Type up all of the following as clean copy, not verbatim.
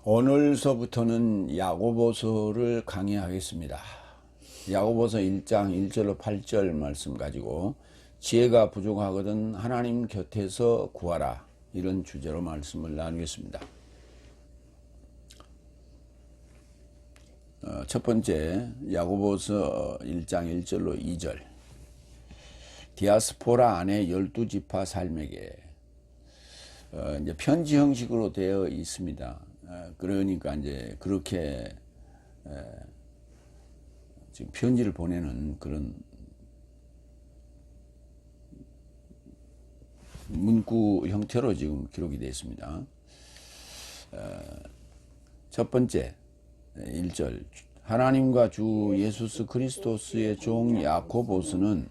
오늘서부터는 야고보서를 강의하겠습니다. 야고보서 1장 1절로 8절 말씀 가지고 지혜가 부족하거든 하나님 곁에서 구하라, 이런 주제로 말씀을 나누겠습니다. 첫 번째, 야고보서 1장 1절로 2절. 디아스포라 안에 12지파 삶에게 이제 편지 형식으로 되어 있습니다. 그러니까 이제 그렇게 지금 편지를 보내는 그런 문구 형태로 지금 기록이 되어 있습니다. 첫 번째 1절, 하나님과 주 예수 그리스도스의 종 야고보스는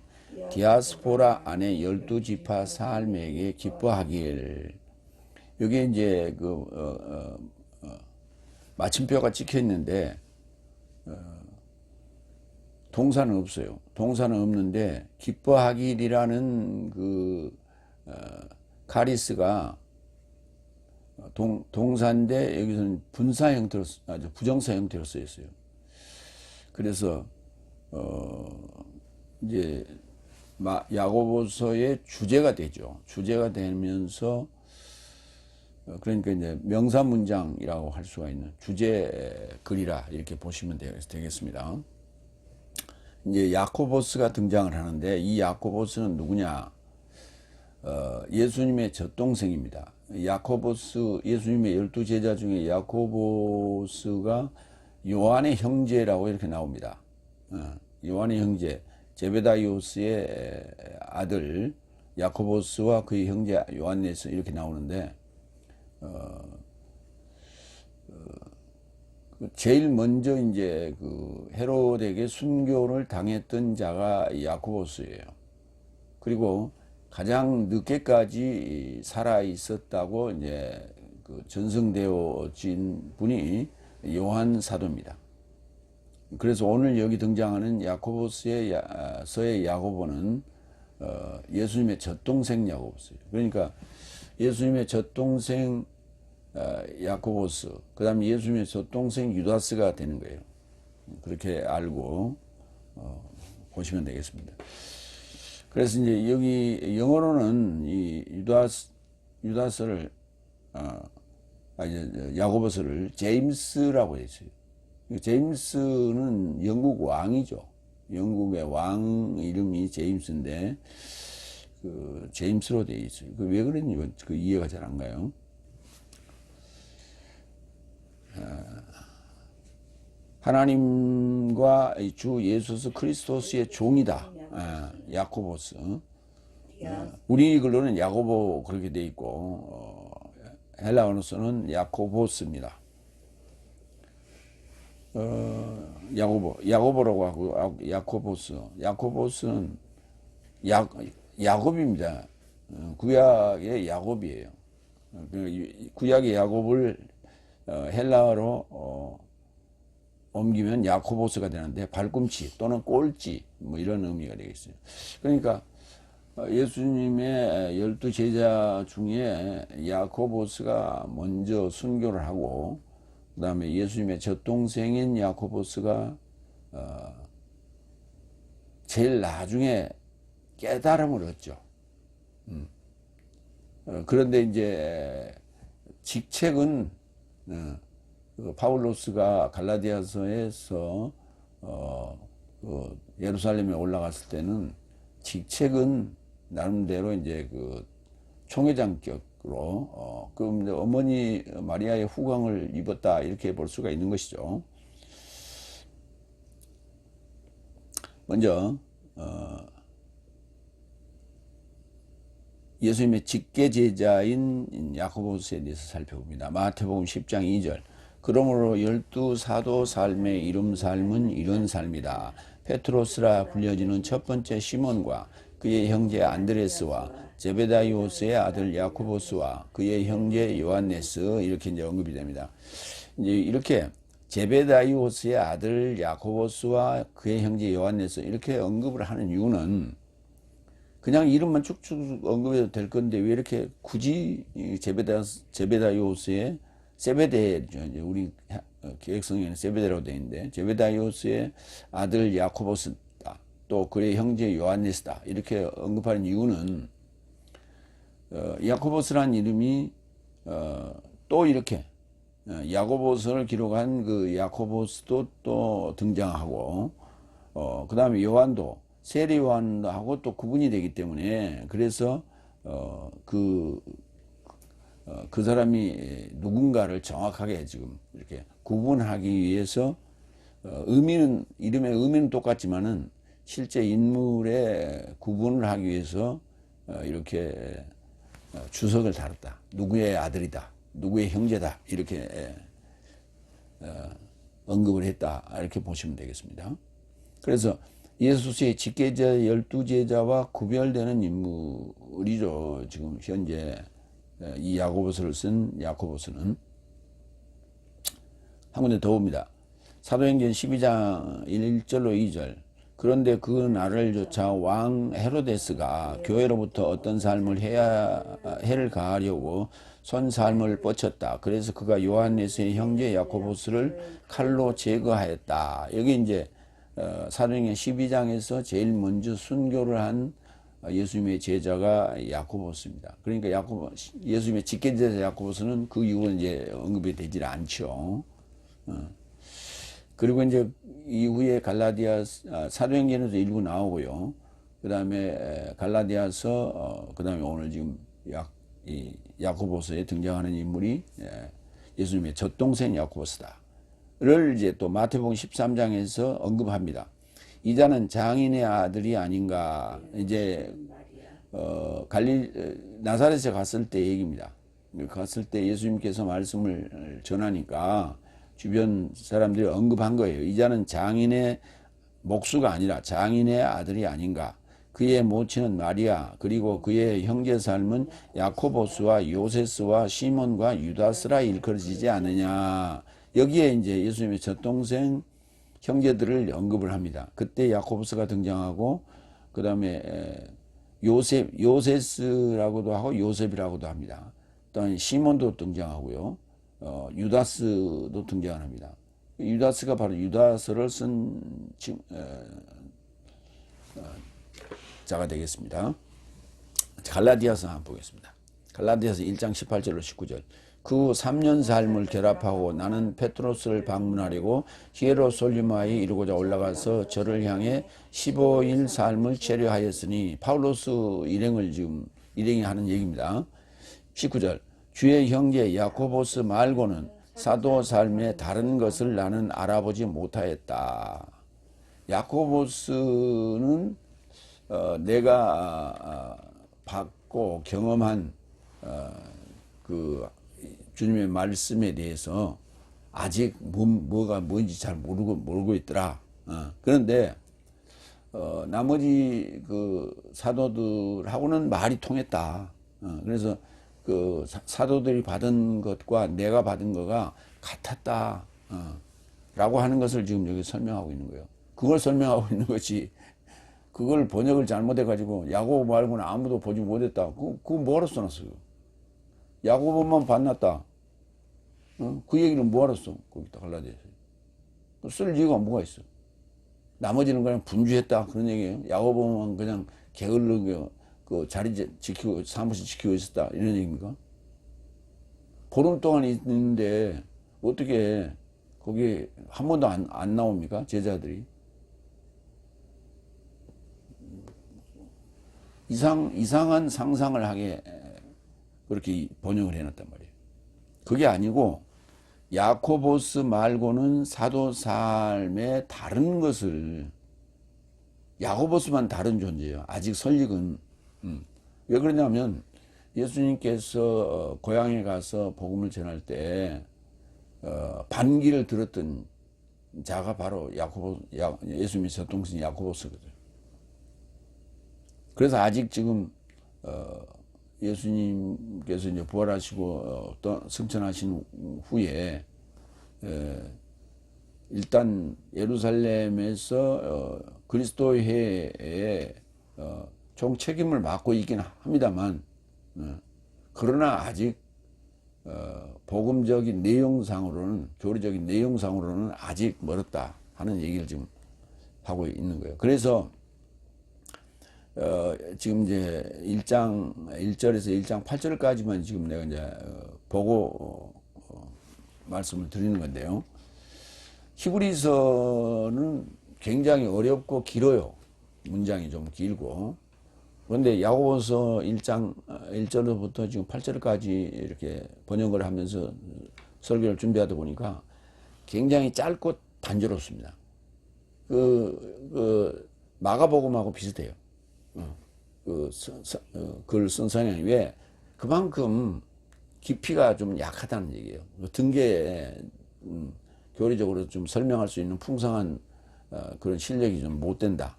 디아스포라 안에 12지파 삶에게 기뻐하길. 여기 이제 마침표가 찍혀 있는데 동사는 없어요. 동사는 없는데 기뻐하길이라는 카리스가 동사인데 여기서는 분사 형태로, 아주 부정사 형태로 쓰여 있어요. 그래서 이제 야고보서의 주제가 되죠. 주제가 되면서 그러니까 이제 명사 문장이라고 할 수가 있는 주제 글이라 이렇게 보시면 되겠습니다. 이제 야고보스가 등장을 하는데 이 야고보스는 누구냐? 예수님의 젖동생입니다. 야고보스, 예수님의 12제자 중에 야고보스가 요한의 형제라고 이렇게 나옵니다. 요한의 형제, 제베다이오스의 아들 야고보스와 그의 형제 요한네스, 이렇게 나오는데 제일 먼저 이제 헤롯에게 순교를 당했던 자가 야고보스예요. 그리고 가장 늦게까지 살아 있었다고 이제 전승되어진 분이 요한 사도입니다. 그래서 오늘 여기 등장하는 야고보스의 서의 야고보는 예수님의 젖동생 야고보스예요. 그러니까 예수님의 젖동생 야고보스, 그 다음에 예수님의 젖동생 유다스가 되는 거예요. 그렇게 알고 보시면 되겠습니다. 그래서 이제 여기 영어로는 이 유다스를 야고보스를 제임스라고 했어요. 제임스는 영국 왕이죠. 영국의 왕 이름이 제임스인데 제임스로 되어 있어요. 왜 그런지 이해가 잘 안 가요. 하나님과 주 예수 그리스도스의 종이다. 야고보스. 우리 글로는 야고보 그렇게 되어 있고 헬라어로서는 야고보스입니다. 야고보라고 하고 야고보스는 야곱입니다. 구약의 야곱이에요. 구약의 야곱을 헬라어로 옮기면 야코보스가 되는데 발꿈치 또는 꼴찌 뭐 이런 의미가 되겠어요. 그러니까 예수님의 12제자 중에 야코보스가 먼저 순교를 하고 그 다음에 예수님의 젖동생인 야코보스가 제일 나중에 깨달음을 얻죠. 그런데 이제 직책은 파울로스가 갈라디아서에서 예루살렘에 올라갔을 때는 직책은 나름대로 이제 총회장격으로 그럼 어머니 마리아의 후광을 입었다, 이렇게 볼 수가 있는 것이죠. 먼저 예수님의 직계 제자인 야고보스에 대해서 살펴봅니다. 마태복음 10장 2절. 그러므로 12사도 삶의 이름 삶은 이런 삶이다. 페트로스라 불려지는 첫 번째 시몬과 그의 형제 안드레스와 제베다이오스의 아들 야고보스와 그의 형제 요한네스, 이렇게 이제 언급이 됩니다. 이제 이렇게 제베다이오스의 아들 야고보스와 그의 형제 요한네스 이렇게 언급을 하는 이유는 그냥 이름만 쭉쭉 언급해도 될 건데 왜 이렇게 굳이 제베다이오스의 세베대, 우리 개혁성에는 세베대라고 되어 있는데, 제베다이오스의 아들 야코보스다. 또 그의 형제 요한네스다. 이렇게 언급하는 이유는, 야코보스란 이름이, 또 이렇게, 야고보서를 기록한 그 야코보스도 또 등장하고, 그 다음에 요한도, 세례 요한하고 또 구분이 되기 때문에, 그래서, 그 사람이 누군가를 정확하게 지금 이렇게 구분하기 위해서 이름의 의미는 똑같지만은 실제 인물의 구분을 하기 위해서 이렇게 주석을 달았다. 누구의 아들이다. 누구의 형제다. 이렇게 언급을 했다. 이렇게 보시면 되겠습니다. 그래서 예수의 직계자 12제자와 구별되는 인물이죠. 지금 현재 이 야고보서를 쓴 야고보서는 한 군데 더 봅니다. 사도행전 12장 1절로 2절. 그런데 그 날을 조차 왕 헤로데스가 교회로부터 어떤 삶을 해를 가하려고 손 삶을 뻗쳤다. 그래서 그가 요한네스의 형제 야고보스를 칼로 제거하였다. 여기 이제 사도행전 12장에서 제일 먼저 순교를 한 예수님의 제자가 야고보스입니다. 그러니까 예수님의 직계제자 야고보스는 그 이후에 이제 언급이 되질 않죠. 그리고 이제 이후에 사도행전에서 일부 나오고요. 그 다음에 갈라디아서, 그 다음에 오늘 지금 야고보서에 등장하는 인물이 예수님의 젖동생 야고보스다를 이제 또 마태복음 13장에서 언급합니다. 이자는 장인의 아들이 아닌가. 이제 나사렛에 갔을 때 얘기입니다. 갔을 때 예수님께서 말씀을 전하니까 주변 사람들이 언급한 거예요. 이자는 장인의 목수가 아니라 장인의 아들이 아닌가. 그의 모친은 마리아, 그리고 그의 형제 삶은 야코보스와 요세스와 시몬과 유다스라 일컬어지지 않느냐. 여기에 이제 예수님의 젖동생 형제들을 언급을 합니다. 그때 야코보스가 등장하고, 그 다음에 요세스라고도 하고 요셉이라고도 합니다. 또한 시몬도 등장하고요. 유다스도 등장합니다. 유다스가 바로 유다서를 쓴 자가 되겠습니다. 갈라디아서 한번 보겠습니다. 갈라디아서 1장 18절로 19절. 그 후 3년 삶을 결합하고 나는 페트로스를 방문하려고 히에로솔리마에 이르고자 올라가서 저를 향해 15일 삶을 체류하였으니, 파울로스 일행이 하는 얘기입니다. 19절. 주의 형제 야코보스 말고는 사도 삶의 다른 것을 나는 알아보지 못하였다. 야코보스는 내가 받고 경험한 그 주님의 말씀에 대해서 아직 뭐가 뭔지 잘 모르고 있더라. 그런데 나머지 그 사도들하고는 말이 통했다. 그래서 그 사도들이 받은 것과 내가 받은 거가 같았다. 라고 하는 것을 지금 여기 설명하고 있는 거예요. 그걸 설명하고 있는 거지. 그걸 번역을 잘못해가지고 야고보 말고는 아무도 보지 못했다. 그거 뭐하러 써놨어요? 야고보만 봤났다. 그 얘기를 뭐하러 써? 거기다 갈라디아서. 쓸 이유가 뭐가 있어? 나머지는 그냥 분주했다. 그런 얘기예요. 야고보만 그냥 게을르게 그 자리 지키고 사무실 지키고 있었다. 이런 얘기입니까? 보름 동안 있는데 어떻게 거기 한 번도 안 나옵니까? 제자들이. 이상한 상상을 하게 그렇게 번역을 해놨단 말이에요. 그게 아니고 야코보스 말고는 사도 삶의 다른 것을, 야고보스만 다른 존재예요. 아직 설익은. 왜 그러냐면 예수님께서 고향에 가서 복음을 전할 때 반기를 들었던 자가 바로 예수님의 젖동생 야고보스거든요. 그래서 아직 지금 예수님께서 이제 부활하시고 승천하신 후에 일단 예루살렘에서 그리스도의 해에 총 책임을 맡고 있긴 합니다만, 그러나 아직 복음적인 내용상으로는, 교리적인 내용상으로는 아직 멀었다 하는 얘기를 지금 하고 있는 거예요. 그래서 지금 이제 1장 1절에서 1장 8절까지만 지금 내가 이제 보고 말씀을 드리는 건데요. 히브리서는 굉장히 어렵고 길어요. 문장이 좀 길고. 그런데 야고보서 1장 1절부터 지금 8절까지 이렇게 번역을 하면서 설교를 준비하다 보니까 굉장히 짧고 단조롭습니다. 마가복음하고 비슷해요. 글 쓴 성향이. 왜? 그만큼 깊이가 좀 약하다는 얘기예요. 등계에 교리적으로 좀 설명할 수 있는 풍성한 그런 실력이 좀 못 된다.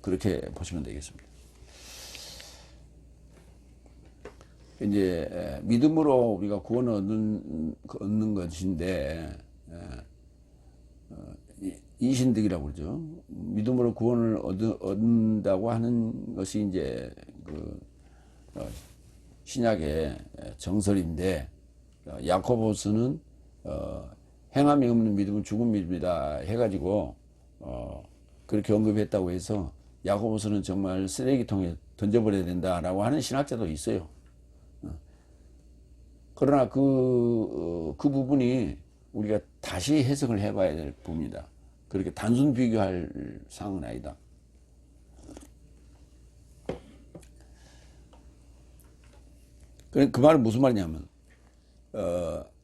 그렇게 보시면 되겠습니다. 이제 믿음으로 우리가 구원을 얻는 것인데, 이신득이라고 그러죠. 믿음으로 구원을 얻는다고 하는 것이 이제 신약의 정설인데, 야코보스는 행함이 없는 믿음은 죽은 믿음이다 해가지고 그렇게 언급했다고 해서 야고보서는 정말 쓰레기통에 던져버려야 된다라고 하는 신학자도 있어요. 그러나 그 부분이 우리가 다시 해석을 해봐야 될 부분이다. 그렇게 단순 비교할 사항은 아니다. 그 말은 무슨 말이냐면,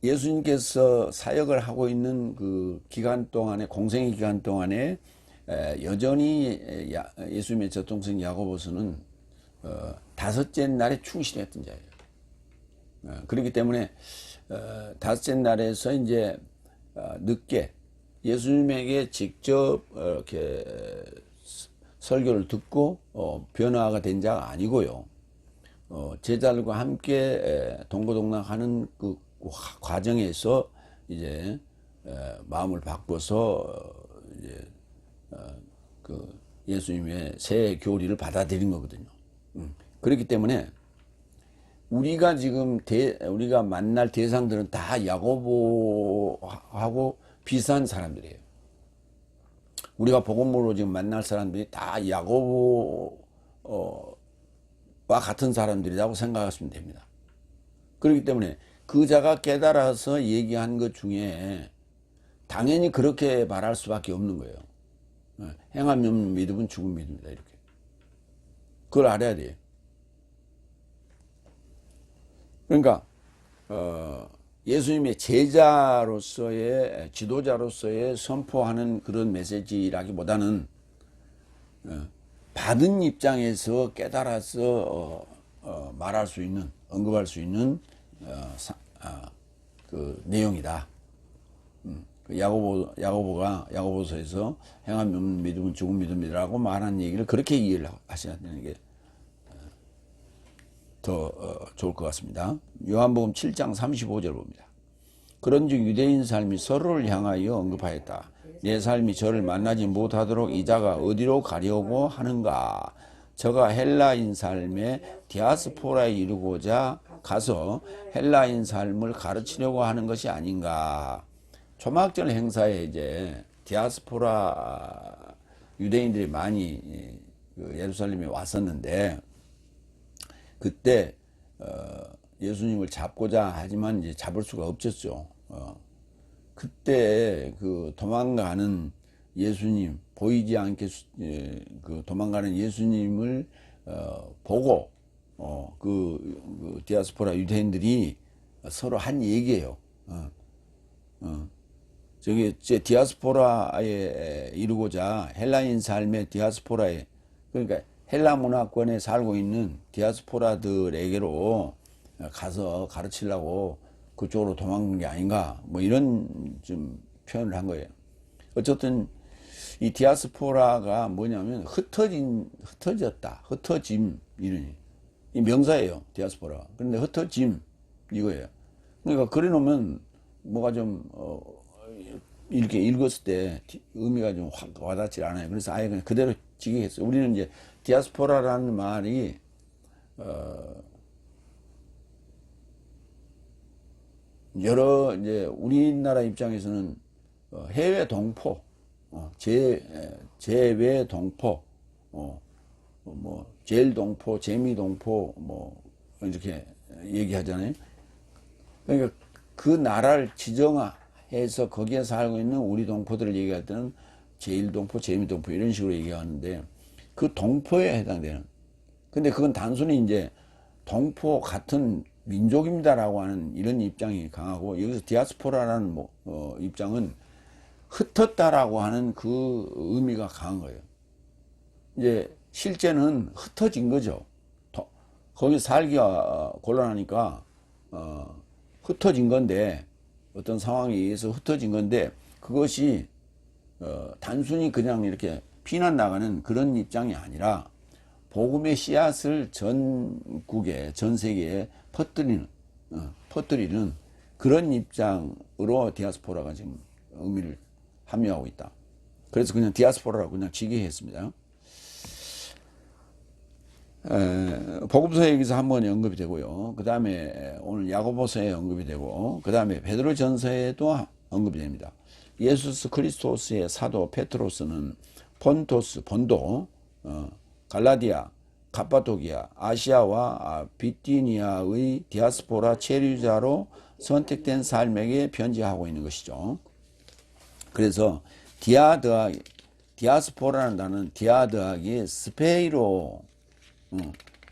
예수님께서 사역을 하고 있는 그 기간 동안에, 공생의 기간 동안에 여전히 예수님의 젖동생 야고보서는 다섯째 날에 충실했던 자예요. 그렇기 때문에 다섯째 날에서 이제 늦게 예수님에게 직접 이렇게 설교를 듣고 변화가 된 자가 아니고요. 제자들과 함께 동고동락하는 그 과정에서 이제 마음을 바꿔서 이제 그 예수님의 새 교리를 받아들인 거거든요. 그렇기 때문에 우리가 지금 우리가 만날 대상들은 다 야고보하고 비슷한 사람들이에요. 우리가 복음으로 지금 만날 사람들이 다 야고보와 같은 사람들이라고 생각하시면 됩니다. 그렇기 때문에 그 자가 깨달아서 얘기한 것 중에 당연히 그렇게 말할 수밖에 없는 거예요. 행함이 없는 믿음은 죽은 믿음이다, 이렇게. 그걸 알아야 돼요. 그러니까 예수님의 제자로서의, 지도자로서의 선포하는 그런 메시지라기보다는 받은 입장에서 깨달아서 말할 수 있는, 언급할 수 있는 그 내용이다. 야고보서에서 행함이 없는 믿음은 죽은 믿음이라고 말한 얘기를 그렇게 이해를 하셔야 되는 게 더 좋을 것 같습니다. 요한복음 7장 35절 봅니다. 그런즉 유대인 삶이 서로를 향하여 언급하였다. 내 삶이 저를 만나지 못하도록 이 자가 어디로 가려고 하는가. 저가 헬라인 삶에 디아스포라에 이르고자 가서 헬라인 삶을 가르치려고 하는 것이 아닌가. 초막절 행사에 이제 디아스포라 유대인들이 많이 예루살렘에 왔었는데, 그때 예수님을 잡고자 하지만 이제 잡을 수가 없었죠. 그때 그 도망가는 예수님, 보이지 않게 그 도망가는 예수님을 보고 그 디아스포라 유대인들이 서로 한 얘기예요. 저기 디아스포라에 이르고자, 헬라인 삶의 디아스포라에, 그러니까 헬라 문화권에 살고 있는 디아스포라들에게로 가서 가르치려고 그쪽으로 도망간 게 아닌가, 뭐 이런 좀 표현을 한 거예요. 어쨌든 이 디아스포라가 뭐냐면 흩어졌다, 흩어짐, 이런 이 명사예요, 디아스포라. 그런데 흩어짐 이거예요. 그러니까 그래 놓으면 뭐가 좀 이렇게 읽었을 때 의미가 좀 확 와닿지 않아요. 그래서 아예 그냥 그대로 지기했어요. 우리는 이제 디아스포라라는 말이 여러 이제 우리나라 입장에서는 해외 동포, 제외 동포, 뭐 제일 동포, 재미 동포 뭐 이렇게 얘기하잖아요. 그러니까 그 나라를 지정해서 거기에 살고 있는 우리 동포들을 얘기할 때는 제일 동포, 재미 동포 이런 식으로 얘기하는데 그 동포에 해당되는. 근데 그건 단순히 이제 동포 같은 민족입니다라고 하는 이런 입장이 강하고 여기서 디아스포라라는 입장은 흩었다라고 하는 그 의미가 강한 거예요. 이제 실제는 흩어진 거죠. 거기 살기가 곤란하니까 흩어진 건데 어떤 상황에 의해서 흩어진 건데 그것이 단순히 그냥 이렇게 피난 나가는 그런 입장이 아니라 복음의 씨앗을 전국에 전 세계에 퍼뜨리는 그런 입장으로 디아스포라가 지금 의미를 함유하고 있다. 그래서 그냥 디아스포라라고 그냥 직역했습니다. 복음서에 여기서 한번 언급이 되고요. 그 다음에 오늘 야고보서에 언급이 되고, 그 다음에 베드로전서에도 언급이 됩니다. 예수 그리스도스의 사도 페트로스는 본도, 갈라디아, 갑바도기아, 아시아와 비티니아의 디아스포라 체류자로 선택된 삶에게 편지하고 있는 것이죠. 그래서 디아스포라는 단어는 디아드하기에 스페이로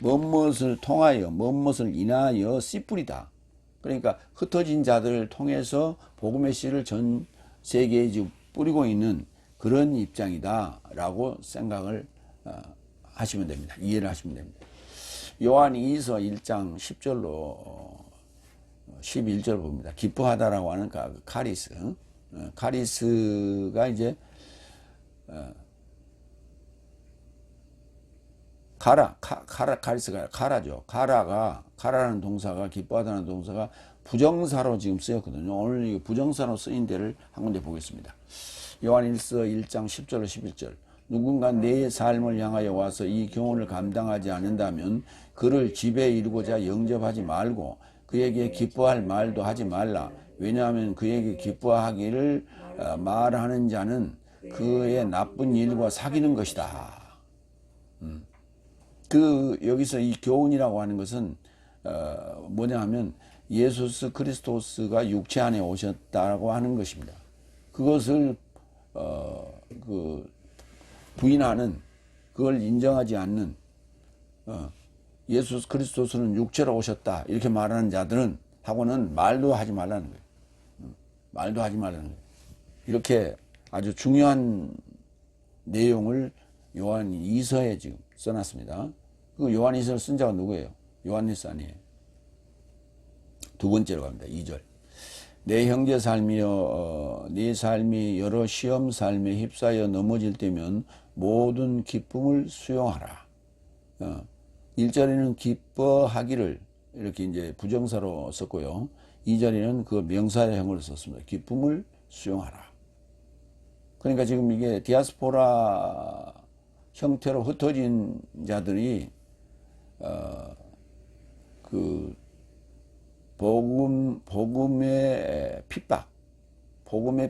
무엇을 통하여 무엇을 인하여 씨뿌리다. 그러니까 흩어진 자들을 통해서 복음의 씨를 전 세계에 지금 뿌리고 있는 그런 입장이다 라고 생각을 하시면 됩니다. 이해를 하시면 됩니다. 요한 2서 1장 10절로 11절 봅니다. 기뻐하다라고 하는 카리스가 이제 카리스가 카라죠. 카라라는 동사가 기뻐하다는 동사가 부정사로 지금 쓰였거든요. 오늘 이 부정사로 쓰인 데를 한 군데 보겠습니다. 요한 1서 1장 10절로 11절. 누군가 내 삶을 향하여 와서 이 교훈을 감당하지 않는다면 그를 집에 이르고자 영접하지 말고 그에게 기뻐할 말도 하지 말라. 왜냐하면 그에게 기뻐하기를 말하는 자는 그의 나쁜 일과 사귀는 것이다. 여기서 이 교훈이라고 하는 것은 뭐냐 하면 예수 그리스도스가 육체 안에 오셨다고 하는 것입니다. 그것을 부인하는, 그걸 인정하지 않는, 예수 그리스도스는 육체로 오셨다 이렇게 말하는 자들은 하고는 말도 하지 말라는 거예요. 말도 하지 말라는 거예요. 이렇게 아주 중요한 내용을 요한 2서에 지금 써놨습니다. 그 요한 2서를 쓴 자가 누구예요? 요한일서 아니에요. 두 번째로 갑니다. 2절. 내 형제 삶이여 네 삶이 여러 시험 삶에 휩싸여 넘어질 때면 모든 기쁨을 수용하라. 1절에는 기뻐하기를 이렇게 이제 부정사로 썼고요. 2절에는 그 명사형으로 썼습니다. 기쁨을 수용하라. 그러니까 지금 이게 디아스포라 형태로 흩어진 자들이 복음의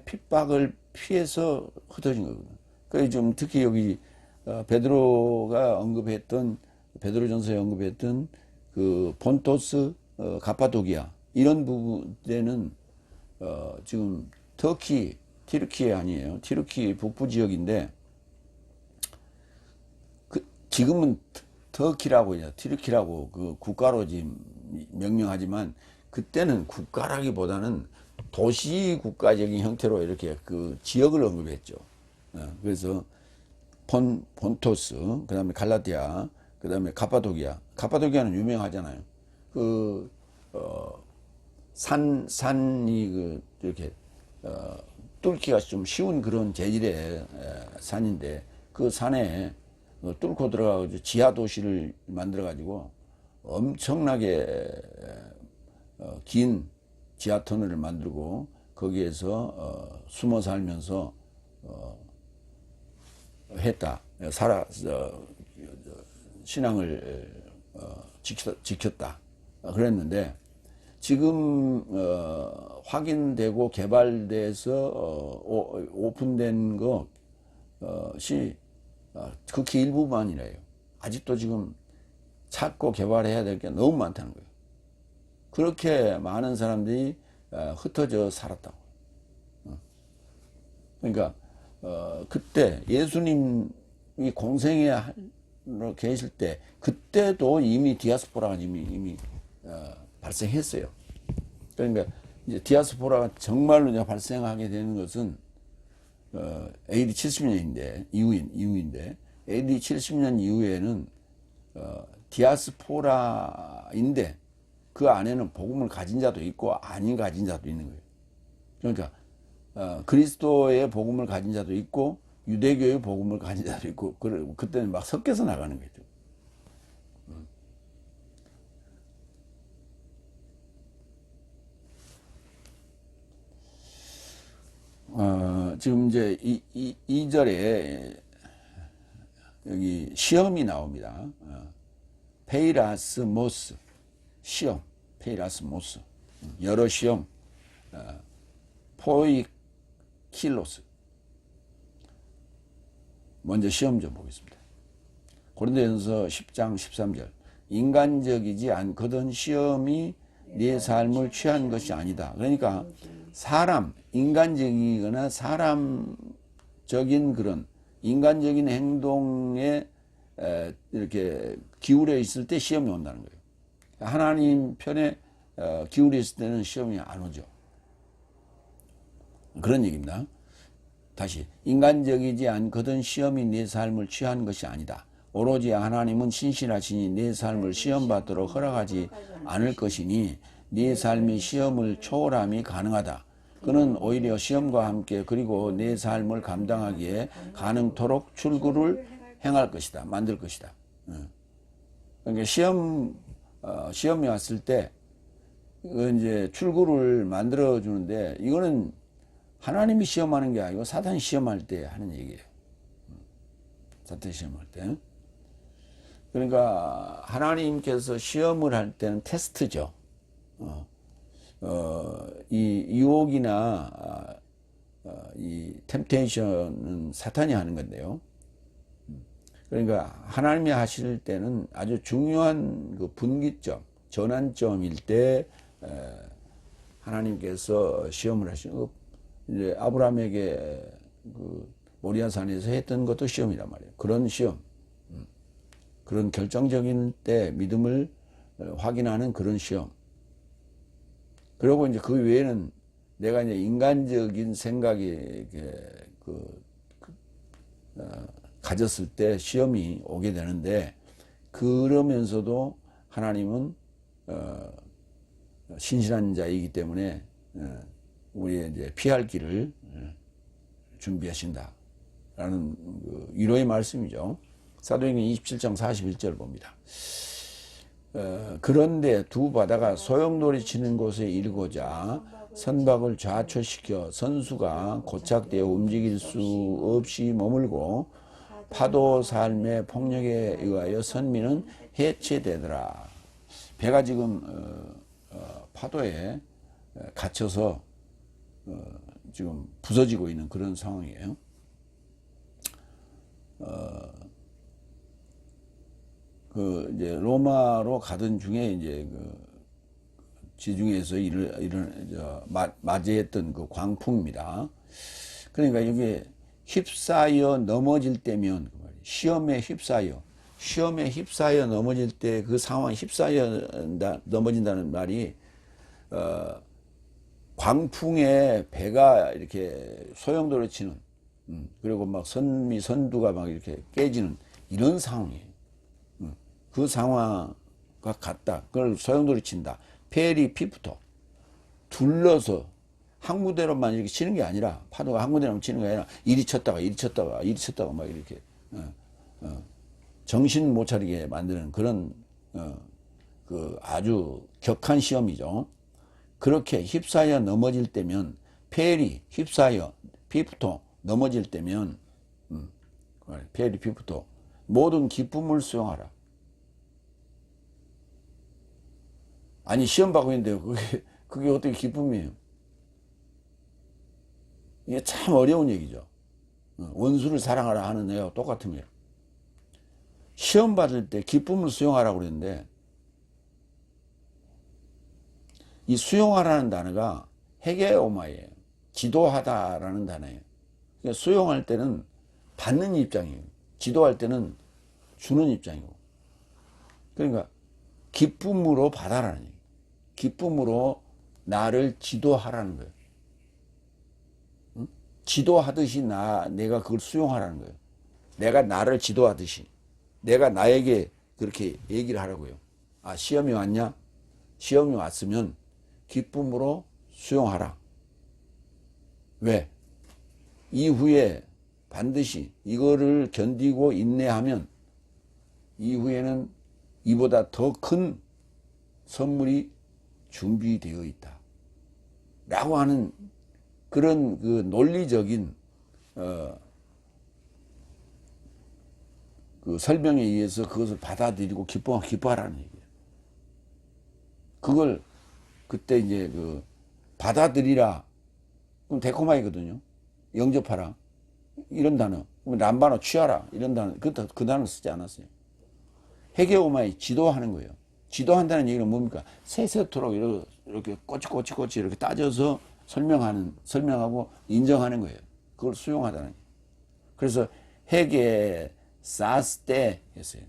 핍박을 피해서 흩어진 거거든요. 그래서 좀 특히 여기 베드로가 언급했던 베드로전서에 언급했던 그 본토스, 갑바도기아 이런 부분에는 지금 티르키에 아니에요. 티르키 북부 지역인데 지금은 터키라고 해요. 티르키라고 그 국가로 지금 명명하지만 그때는 국가라기보다는 도시 국가적인 형태로 이렇게 그 지역을 언급했죠. 그래서 본토스, 그 다음에 갈라디아, 그 다음에 카파도기아는 유명하잖아요. 산이 이렇게 뚫기가 좀 쉬운 그런 재질의 산인데 그 산에 뚫고 들어가서 지하 도시를 만들어 가지고 엄청나게 긴 지하 터널을 만들고 거기에서 숨어 살면서 신앙을 지켰다. 그랬는데 지금 확인되고 개발돼서 오픈된 것이 극히 일부만이래요. 아직도 지금 찾고 개발해야 될 게 너무 많다는 거예요. 그렇게 많은 사람들이 흩어져 살았다고. 그러니까 그때 예수님이 공생에 계실 때 그때도 이미 디아스포라가 이미 발생했어요. 그러니까 이제 디아스포라가 정말로 이제 발생하게 되는 것은 AD 70년인데 이후인데 AD 70년 이후에는 디아스포라인데 그 안에는 복음을 가진 자도 있고 아닌 가진 자도 있는 거예요. 그러니까 그리스도의 복음을 가진 자도 있고 유대교의 복음을 가진 자도 있고 그때는 막 섞여서 나가는 거죠. 지금 이제 이 절에 여기 시험이 나옵니다. 페이라스모스 시험, 페이라스모스 여러 시험, 포이킬로스. 먼저 시험 좀 보겠습니다. 고린도전서 10장 13절. 인간적이지 않거든 시험이 네 삶을 취한 것이 아니다. 그러니까 인간적이거나 사람적인 그런 인간적인 행동에 이렇게 기울여 있을 때 시험이 온다는 거예요. 하나님 편에 기울여 있을 때는 시험이 안 오죠. 그런 얘기입니다. 다시 인간적이지 않거든 시험이 네 삶을 취한 것이 아니다. 오로지 하나님은 신실하시니 네 삶을 시험받도록 허락하지 않을 것이니 네 삶이 시험을 초월함이 가능하다. 그는 오히려 시험과 함께 그리고 내 삶을 감당하기에 가능토록 출구를 행할 것이다. 만들 것이다. 그러니까 시험이 왔을 때 이제 출구를 만들어 주는데 이거는 하나님이 시험하는 게 아니고 사탄이 시험할 때 하는 얘기예요. 사탄이 시험할 때. 그러니까 하나님께서 시험을 할 때는 테스트죠. 이 유혹이나 이 템테이션은 사탄이 하는 건데요. 그러니까 하나님이 하실 때는 아주 중요한 그 분기점, 전환점일 때 하나님께서 시험을 하시고 이제 아브라함에게 그 모리아산에서 했던 것도 시험이란 말이에요. 그런 시험, 그런 결정적인 때 믿음을 확인하는 그런 시험. 그리고 이제 그 외에는 내가 이제 인간적인 생각이 가졌을 때 시험이 오게 되는데 그러면서도 하나님은 신실한 자이기 때문에 우리의 이제 피할 길을 준비하신다라는 그 위로의 말씀이죠. 사도행전 27장 41절 봅니다. 그런데 두 바다가 소용돌이 치는 곳에 이르고자 선박을 좌초시켜 선수가 고착되어 움직일 수 없이 머물고 파도 삶의 폭력에 의하여 선민은 해체되더라. 배가 지금 파도에 갇혀서 지금 부서지고 있는 그런 상황이에요. 그 이제 로마로 가던 중에 이제 그 지중해에서 맞이했던 그 광풍입니다. 그러니까 여기 휩싸여 넘어질 때면 시험에 휩싸여 넘어질 때 그 상황 휩싸여 넘어진다는 말이 광풍에 배가 이렇게 소용돌이 치는 그리고 막 선두가 막 이렇게 깨지는 이런 상황이에요. 그 상황과 같다. 그걸 소용돌이 친다. 페리 피프토 둘러서 항무대로만 이렇게 치는 게 아니라 파도가 항무대로만 치는 게 아니라 이리 쳤다가 막 이렇게 정신 못 차리게 만드는 그런 그 아주 격한 시험이죠. 그렇게 휩싸여 넘어질 때면 페리 휩싸여 피프토 넘어질 때면 페리 피프토 모든 기쁨을 수용하라. 아니 시험 받고 있는데 그게 어떻게 기쁨이에요? 이게 참 어려운 얘기죠. 원수를 사랑하라 하는 애와 똑같은 거예요. 시험 받을 때 기쁨을 수용하라고 그랬는데 이 수용하라는 단어가 헤게오마예요. 지도하다라는 단어예요. 그러니까 수용할 때는 받는 입장이에요. 지도할 때는 주는 입장이고. 그러니까 기쁨으로 받아라는 얘기예요. 기쁨으로 나를 지도하라는 거예요. 응? 지도하듯이 내가 그걸 수용하라는 거예요. 내가 나를 지도하듯이. 내가 나에게 그렇게 얘기를 하라고요. 아, 시험이 왔냐? 시험이 왔으면 기쁨으로 수용하라. 왜? 이후에 반드시 이거를 견디고 인내하면 이후에는 이보다 더 큰 선물이 준비되어 있다. 라고 하는 그런 그 논리적인 그 설명에 의해서 그것을 받아들이고 기뻐하라는 얘기예요. 그걸 그때 이제 그 받아들이라 그럼 데코마이거든요. 영접하라 이런 단어, 람바노 취하라 이런 단어 그 단어 쓰지 않았어요. 헤게오마이 지도하는 거예요. 지도한다는 얘기는 뭡니까? 세세토록 이렇게 꼬치꼬치 이렇게 따져서 설명하고 인정하는 거예요. 그걸 수용하다는 거예요. 그래서 헤게 사스테 했어요.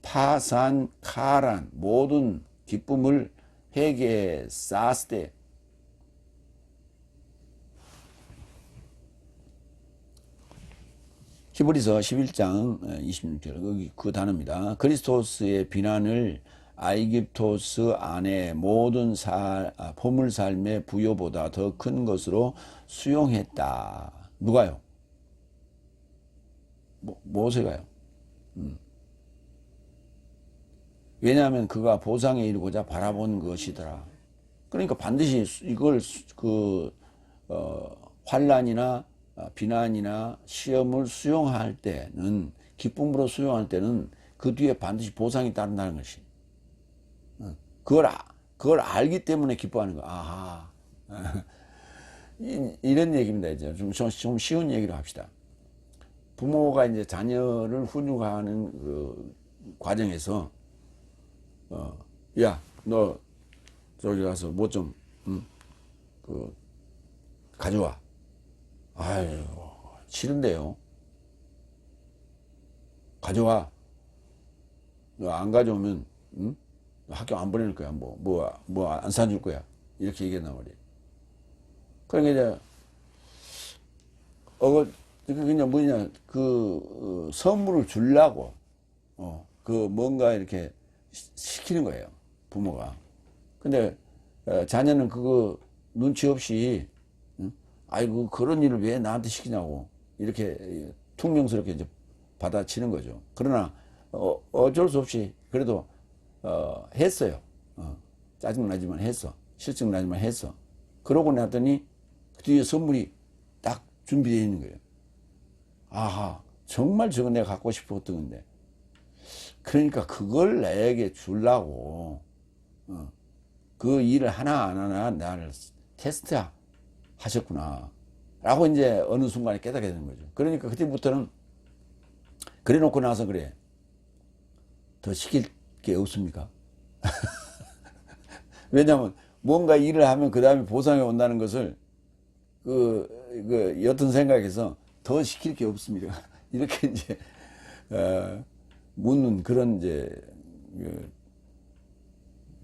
파산 카란 모든 기쁨을 헤게 사스테 히브리서 11장 26절 거기 그 단어입니다. 그리스도스의 비난을 아이깁토스 안에 모든 포물 삶의 부요보다 더 큰 것으로 수용했다. 누가요? 모세가요. 왜냐하면 그가 보상에 이르고자 바라본 것이더라. 그러니까 반드시 이걸 환난이나 비난이나 시험을 수용할 때는 기쁨으로 수용할 때는 그 뒤에 반드시 보상이 따른다는 것이 그걸 알기 때문에 기뻐하는 거. 아하. 이런 얘기입니다. 이제 좀 쉬운 얘기로 합시다. 부모가 이제 자녀를 훈육하는 그 과정에서 야, 너 저기 가서 뭐 좀 가져와. 아유, 싫은데요. 가져와. 너 안 가져오면 학교 안 보낼 거야. 뭐 안 사줄 거야. 이렇게 얘기했단 말이에요. 그러니까 이제 그냥 뭐냐 선물을 주려고 그 뭔가 이렇게 시키는 거예요. 부모가. 근데 자녀는 그거 눈치 없이 아이고 그런 일을 왜 나한테 시키냐고 이렇게 퉁명스럽게 이제 받아치는 거죠. 그러나 어쩔 수 없이 그래도 했어요. 짜증나지만 했어. 실증나지만 했어. 그러고 났더니 그 뒤에 선물이 딱 준비되어 있는 거예요. 아하, 정말 저거 내가 갖고 싶었던 건데. 그러니까 그걸 나에게 주려고 그 일을 하나 안 하나 나를 테스트 하셨구나 라고 이제 어느 순간에 깨닫게 되는 거죠. 그러니까 그때부터는 그래 놓고 나서 그래 더 시킬 게 없습니까? 왜냐하면 뭔가 일을 하면 그 다음에 보상이 온다는 것을 옅은 생각해서 더 시킬 게 없습니다. 이렇게 이제 묻는 그런 이제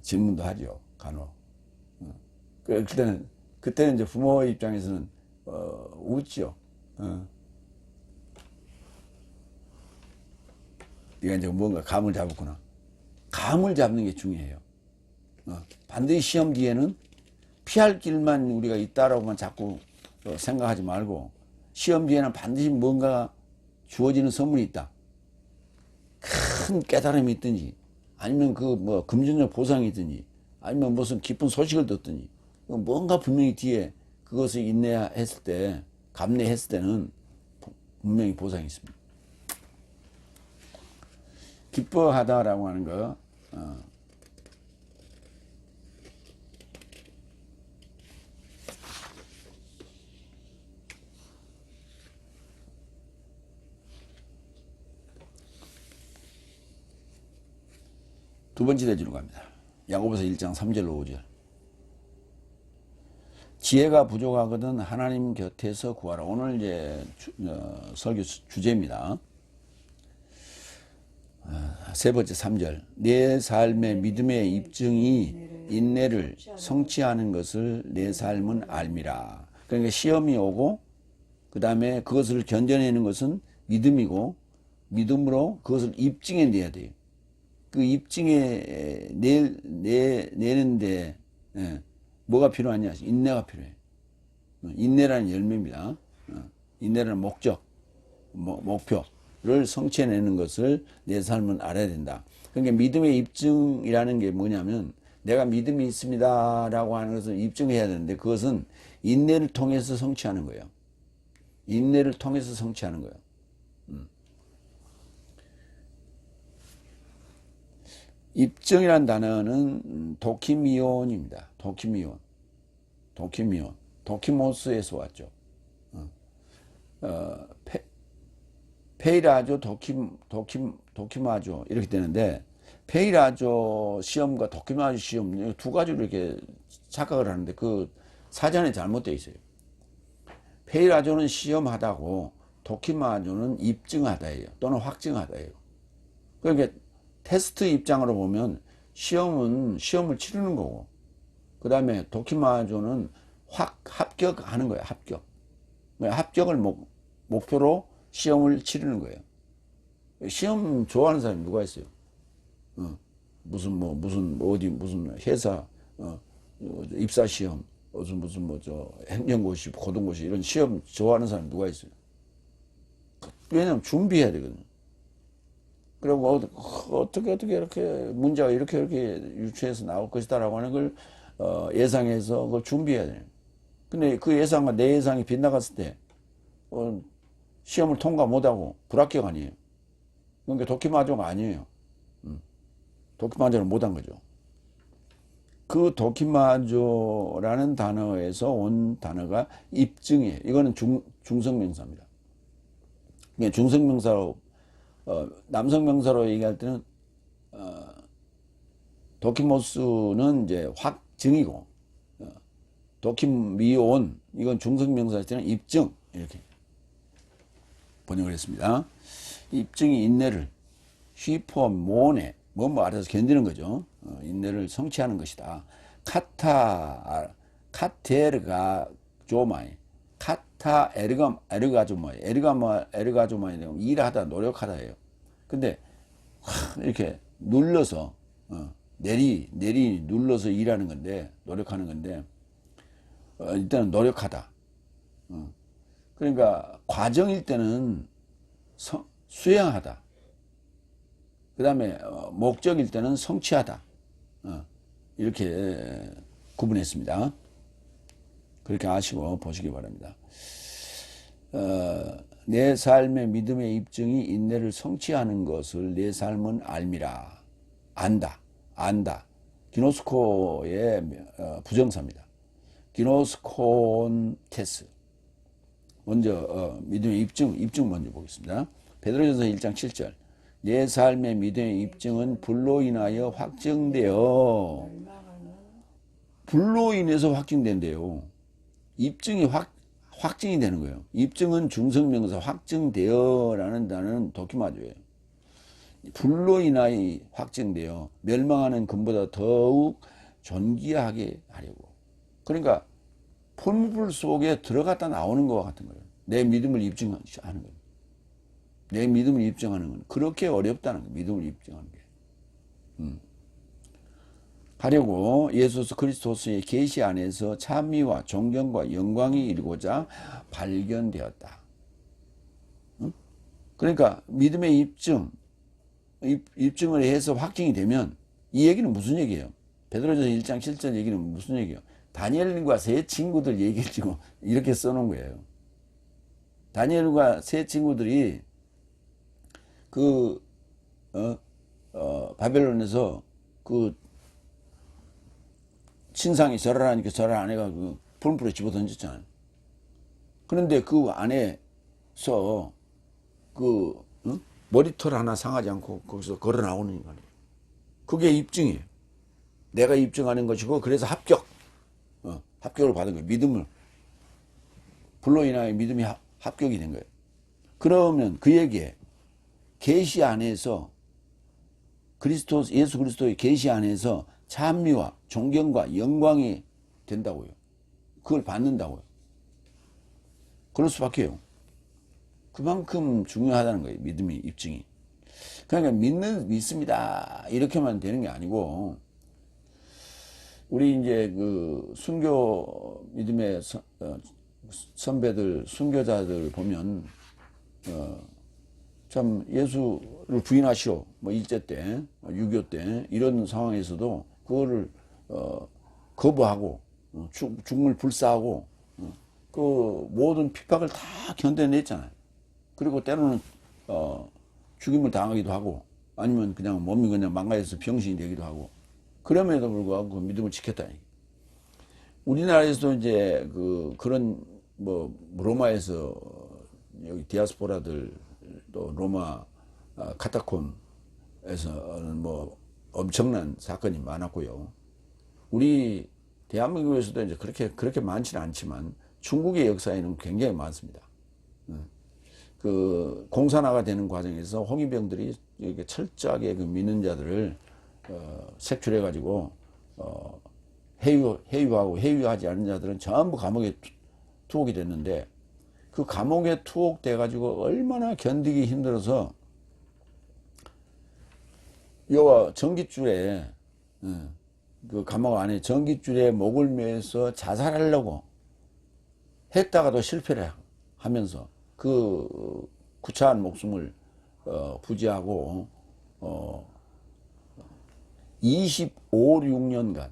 질문도 하죠. 간혹. 그때는 이제 부모 입장에서는 웃죠. 네가 이제 뭔가 감을 잡았구나. 감을 잡는 게 중요해요. 반드시 시험 뒤에는 피할 길만 우리가 있다라고만 자꾸 생각하지 말고 시험 뒤에는 반드시 뭔가 주어지는 선물이 있다. 큰 깨달음이 있든지 아니면 금전적 보상이 있든지 아니면 무슨 기쁜 소식을 듣든지 뭔가 분명히 뒤에 그것을 인내했을 때 감내했을 때는 분명히 보상이 있습니다. 기뻐하다라고 하는 거 두 번째 대지로 갑니다. 야고보서 1장 3절로 5절. 지혜가 부족하거든 하나님 곁에서 구하라. 오늘 이제 설교 주제입니다. 세 번째 3절. 내 삶의 믿음의 입증이 인내를 성취하는 것을 내 삶은 알미라. 그러니까 시험이 오고 그 다음에 그것을 견뎌내는 것은 믿음이고 믿음으로 그것을 입증해내야 돼요. 그 입증해 내는데 뭐가 필요하냐? 인내가 필요해. 인내라는 열매입니다. 인내라는 목적, 목표를 성취해내는 것을 내 삶은 알아야 된다. 그러니까 믿음의 입증이라는 게 뭐냐면 내가 믿음이 있습니다 라고 하는 것을 입증해야 되는데 그것은 인내를 통해서 성취하는 거예요. 인내를 통해서 성취하는 거예요. 입증이란 단어는 도키미온입니다. 도키미온. 도키모스에서 왔죠. 페이라조, 도키마조 이렇게 되는데 페이라조 시험과 도키마조 시험 두 가지로 이렇게 착각을 하는데 그 사전에 잘못되어 있어요. 페이라조는 시험하다고 도키마조는 입증하다예요. 또는 확증하다예요. 그러니까 테스트 입장으로 보면 시험은 시험을 치르는 거고 그 다음에 도키마조는 합격하는 거예요. 합격을 목표로 시험을 치르는 거예요. 시험 좋아하는 사람이 누가 있어요? 무슨 회사 입사 시험 무슨 행정고시 고등고시 이런 시험 좋아하는 사람이 누가 있어요? 왜냐면 준비해야 되거든요. 그리고 어떻게 이렇게 문제가 이렇게 유추해서 나올 것이다라고 하는 걸 예상해서 그걸 준비해야 돼요. 근데 그 예상과 내 예상이 빗나갔을 때 시험을 통과 못하고 불합격 아니에요. 그러니까 도키마조가 아니에요. 도키마조를 못한 거죠. 그 도키마조라는 단어에서 온 단어가 입증이에요. 이거는 중성명사입니다. 중성명사로 남성명사로 얘기할 때는 도키모스는 이제 확증이고 도키미온 이건 중성명사일 때는 입증 이렇게 번역을 했습니다. 입증이 인내를 휘포모네 뭐 알아서 견디는 거죠. 인내를 성취하는 것이다. 카테르가조마이 카타 에르가조마이 에르가조마이 되면 일하다 노력하다예요. 근데 이렇게 눌러서 내리 눌러서 일하는 건데 노력하는 건데 일단은 노력하다. 그러니까 과정일 때는 수행하다. 그 다음에 목적일 때는 성취하다. 이렇게 구분했습니다. 그렇게 아시고 보시기 바랍니다. 내 삶의 믿음의 입증이 인내를 성취하는 것을 내 삶은 알미라. 안다. 기노스코의 부정사입니다. 기노스콘테스. 먼저 믿음의 입증 먼저 보겠습니다. 베드로전서 1장 7절. 내 삶의 믿음의 입증은 불로 인하여 확증되어 불로 인해서 확증된대요. 입증이 확증이 되는 거예요. 입증은 중성명사 확증되어라는 단어는 도키마조예요. 불로 인하여 확증되어 멸망하는 금보다 더욱 존귀하게 하려고. 그러니까 풀물 속에 들어갔다 나오는 것과 같은 거예요. 내 믿음을 입증하는 거예요. 내 믿음을 입증하는 건 그렇게 어렵다는 거예요. 믿음을 입증하는 게. 하려고 예수 그리스도의 계시 안에서 찬미와 존경과 영광이 이루고자 발견되었다. 그러니까 믿음의 입증을 해서 확증이 되면 이 얘기는 무슨 얘기예요? 베드로전서 1장 7절 얘기는 무슨 얘기예요? 다니엘과 세 친구들 얘기를 지금 이렇게 써놓은 거예요. 다니엘과 세 친구들이 바벨론에서 신상이 절하라니까 절을 안 해가지고 풀무불에 집어 던졌잖아요. 그런데 그 안에서 머리털 하나 상하지 않고 거기서 걸어 나오는 인간이에요. 그게 입증이에요. 내가 입증하는 것이고, 그래서 합격을 받은 거예요. 믿음을 불로 인하여 믿음이 합격이 된 거예요. 그러면 그에게 계시 안에서 예수 그리스도의 계시 안에서 찬미와 존경과 영광이 된다고요. 그걸 받는다고요. 그럴 수밖에요. 그만큼 중요하다는 거예요. 믿음이 입증이. 그러니까 믿습니다. 이렇게만 되는 게 아니고, 우리 이제 그 순교 믿음의 선배들, 순교자들 보면, 참 예수를 부인하시오. 뭐 일제 때, 6.25 때, 이런 상황에서도 그거를, 거부하고, 죽음을 불사하고, 그 모든 핍박을 다 견뎌냈잖아요. 그리고 때로는, 죽임을 당하기도 하고, 아니면 그냥 몸이 그냥 망가져서 병신이 되기도 하고, 그럼에도 불구하고 그 믿음을 지켰다. 우리나라에서도 이제 그런 뭐 로마에서 여기 디아스포라들 또 로마 카타콤에서는 뭐 엄청난 사건이 많았고요. 우리 대한민국에서도 이제 그렇게 많지는 않지만 중국의 역사에는 굉장히 많습니다. 그 공산화가 되는 과정에서 홍위병들이 이렇게 철저하게 그 믿는 자들을 색출해 가지고 해유하고 해유하지 않은 자들은 전부 감옥에 투옥이 됐는데, 그 감옥에 투옥돼 가지고 얼마나 견디기 힘들어서 요 전깃줄에 그 감옥 안에 전깃줄에 목을 매서 자살하려고 했다가도 실패를 하면서 그 구차한 목숨을 부지하고 25, 6년간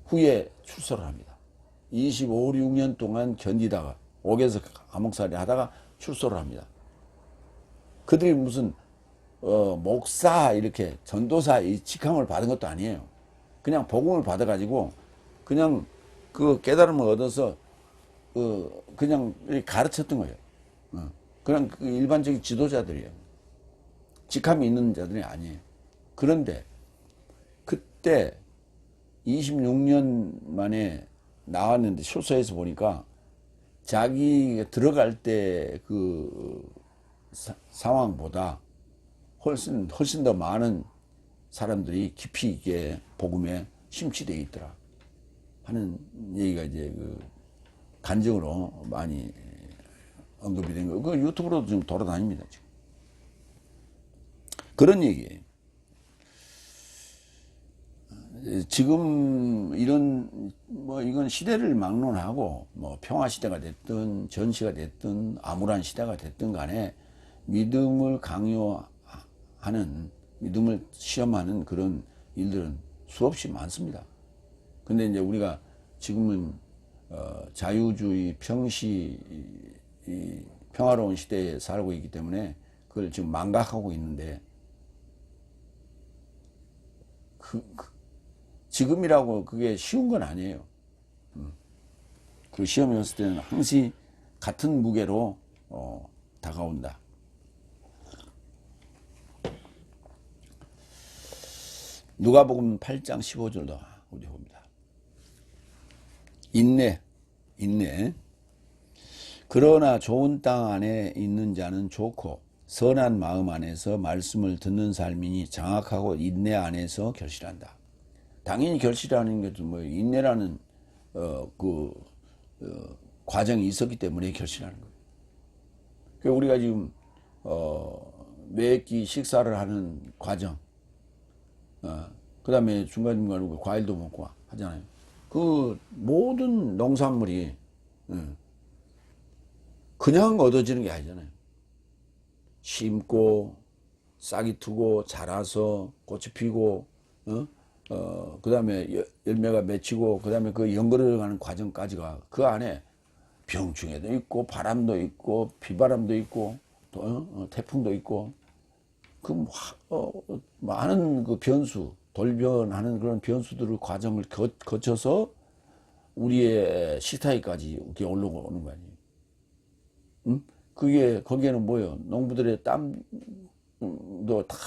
후에 출소를 합니다. 25, 6년 동안 견디다가 옥에서 감옥살이 하다가 출소를 합니다. 그들이 무슨 목사 이렇게 전도사 이 직함을 받은 것도 아니에요. 그냥 복음을 받아가지고 그냥 그 깨달음을 얻어서 그냥 가르쳤던 거예요. 그냥 그 일반적인 지도자들이에요. 직함이 있는 자들이 아니에요. 그런데 그때 26년 만에 나왔는데 출소해서 보니까 자기가 들어갈 때 그 상황보다 훨씬 더 많은 사람들이 깊이 있게 복음에 심취되어 있더라 하는 얘기가 이제 그 간증으로 많이 언급이 된 거. 그 유튜브로도 좀 돌아다닙니다, 지금. 그런 얘기예요. 지금 이건 시대를 막론하고, 뭐, 평화 시대가 됐든, 전시가 됐든, 암울한 시대가 됐든 간에 믿음을 강요하는, 믿음을 시험하는 그런 일들은 수없이 많습니다. 근데 이제 우리가 지금은, 자유주의, 평화로운 시대에 살고 있기 때문에 그걸 지금 망각하고 있는데, 지금이라고 그게 쉬운 건 아니에요. 그 시험이 왔을 때는 항상 같은 무게로 다가온다. 누가복음 8장 15절도 우리 봅니다. 인내. 그러나 좋은 땅 안에 있는 자는 좋고 선한 마음 안에서 말씀을 듣는 삶이니 장악하고 인내 안에서 결실한다. 당연히 결실하는 것도 뭐 인내라는 과정이 있었기 때문에 결실하는 거예요. 그러니까 우리가 지금 매 끼 식사를 하는 과정, 그 다음에 중간중간 과일도 먹고 하잖아요. 그 모든 농산물이 그냥 얻어지는 게 아니잖아요. 심고 싹이 트고 자라서 꽃이 피고 그 다음에 열매가 맺히고 그 다음에 그 연결해가는 과정까지가 그 안에 병충해도 있고 바람도 있고 비바람도 있고 또 태풍도 있고 그 많은 그 변수 돌변하는 그런 변수들을 과정을 거쳐서 우리의 식탁에까지 이렇게 올라오는 거 아니에요. 그게 거기에는 뭐예요? 농부들의 땀도 다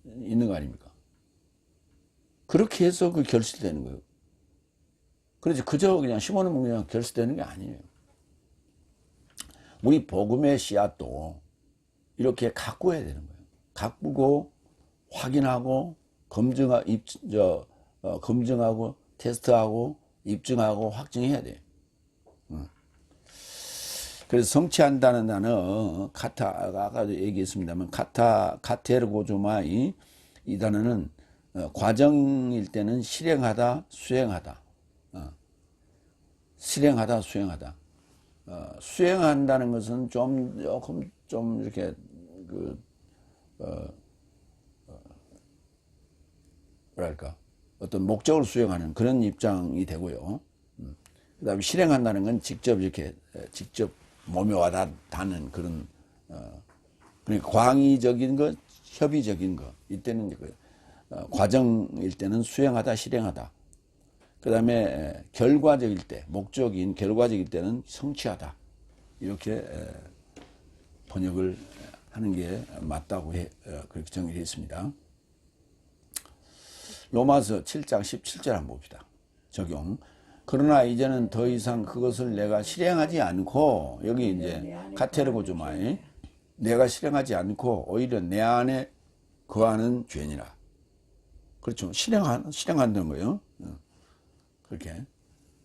있는 거 아닙니까? 그렇게 해서 그 결실되는 거예요. 그렇지 그저 그냥 심어놓으면 그냥 결실되는 게 아니에요. 우리 복음의 씨앗도 이렇게 가꾸어야 되는 거예요. 가꾸고 확인하고 검증하고 테스트하고 입증하고 확증해야 돼요. 그래서 성취한다는 단어 카타가 아까도 얘기했습니다만 카테르고조마이 이 단어는 과정일 때는 실행하다 수행하다 실행하다 수행하다 수행한다는 것은 조금 좀 이렇게 뭐랄까 어떤 목적을 수행하는 그런 입장이 되고요. 그다음에 실행한다는 건 직접 이렇게 직접 몸에 와닿는 그런 그러니까 광의적인 것, 협의적인 것 이때는 과정일 때는 수행하다, 실행하다. 그다음에 결과적일 때, 목적인 결과적일 때는 성취하다. 이렇게 번역을 하는 게 맞다고 그렇게 정의를 했습니다. 로마서 7장 17절 한번 봅시다. 적용. 그러나 이제는 더 이상 그것을 내가 실행하지 않고 여기 이제 카테르고조마에 내가 실행하지 않고 오히려 내 안에 거하는 죄니라. 그렇죠. 실행한다는 거예요. 그렇게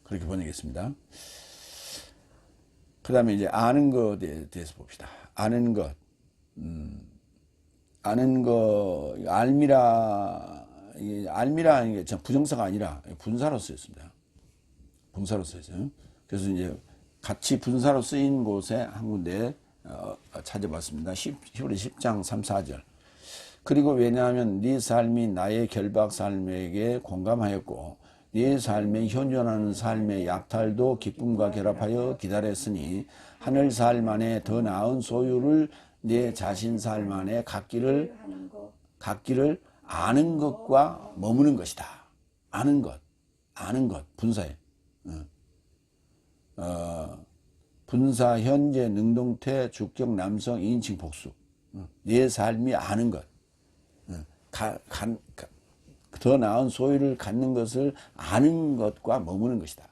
번역했습니다. 그 다음에 이제 아는 것에 대해서 봅시다. 아는 것. 알미라는 게 부정사가 아니라 분사로 쓰였습니다. 분사로 쓰였어요. 그래서 이제 같이 분사로 쓰인 곳에 한 군데 찾아봤습니다. 히브리 10장 3, 4절. 그리고 왜냐하면 네 삶이 나의 결박 삶에게 공감하였고 네 삶에 현존하는 삶의 약탈도 기쁨과 결합하여 기다렸으니 하늘 삶 안에 더 나은 소유를 내 자신 삶 안에 갖기를 아는 것과 머무는 것이다. 아는 것, 분사에. 분사, 현재, 능동태, 주격, 남성, 인칭, 복수. 내 삶이 아는 것. 더 나은 소유를 갖는 것을 아는 것과 머무는 것이다.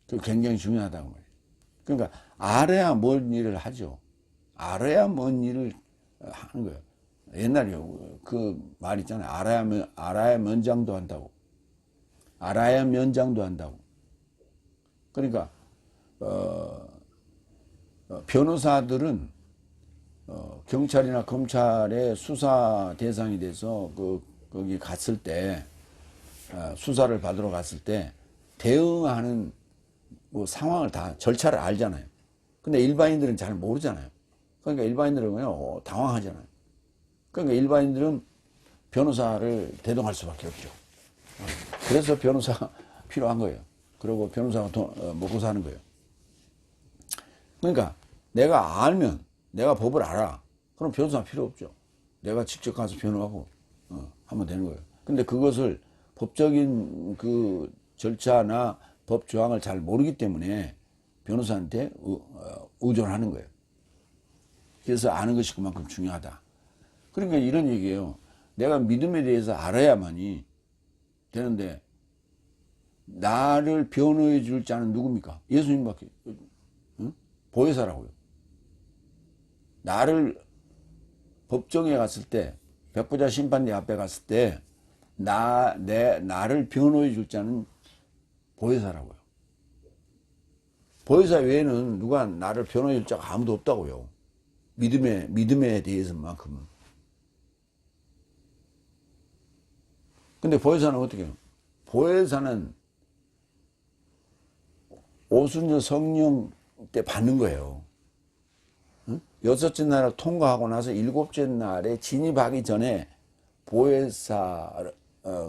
그 굉장히 중요하다고 말이에요. 그러니까 알아야 뭔 일을 하죠. 알아야 뭔 일을 하는 거예요. 옛날에 그 말 있잖아요. 알아야 면장도 한다고. 알아야 면장도 한다고. 그러니까 변호사들은 경찰이나 검찰의 수사 대상이 돼서 거기 갔을 때 수사를 받으러 갔을 때 대응하는 뭐 상황을 다 절차를 알잖아요. 근데 일반인들은 잘 모르잖아요. 그러니까 일반인들은 그냥 당황하잖아요. 그러니까 일반인들은 변호사를 대동할 수밖에 없죠. 그래서 변호사가 필요한 거예요. 그리고 변호사가 먹고 사는 거예요. 그러니까 내가 알면 내가 법을 알아. 그럼 변호사 필요 없죠. 내가 직접 가서 변호하고 하면 되는 거예요. 근데 그것을 법적인 그 절차나 법 조항을 잘 모르기 때문에 변호사한테 의존하는 거예요. 그래서 아는 것이 그만큼 중요하다. 그러니까 이런 얘기예요. 내가 믿음에 대해서 알아야만이 되는데 나를 변호해 줄 자는 누굽니까? 예수님밖에. 응? 보혜사라고요. 나를 법정에 갔을 때 백부자 심판대 앞에 갔을 때 나를 변호해 줄 자는 보혜사라고요. 보혜사 외에는 누가 나를 변호해 줄 자가 아무도 없다고요. 믿음에 대해서만큼은. 근데 보혜사는 어떻게 해요? 보혜사는 오순절 성령 때 받는 거예요. 응? 여섯째 날을 통과하고 나서 일곱째 날에 진입하기 전에 보혜사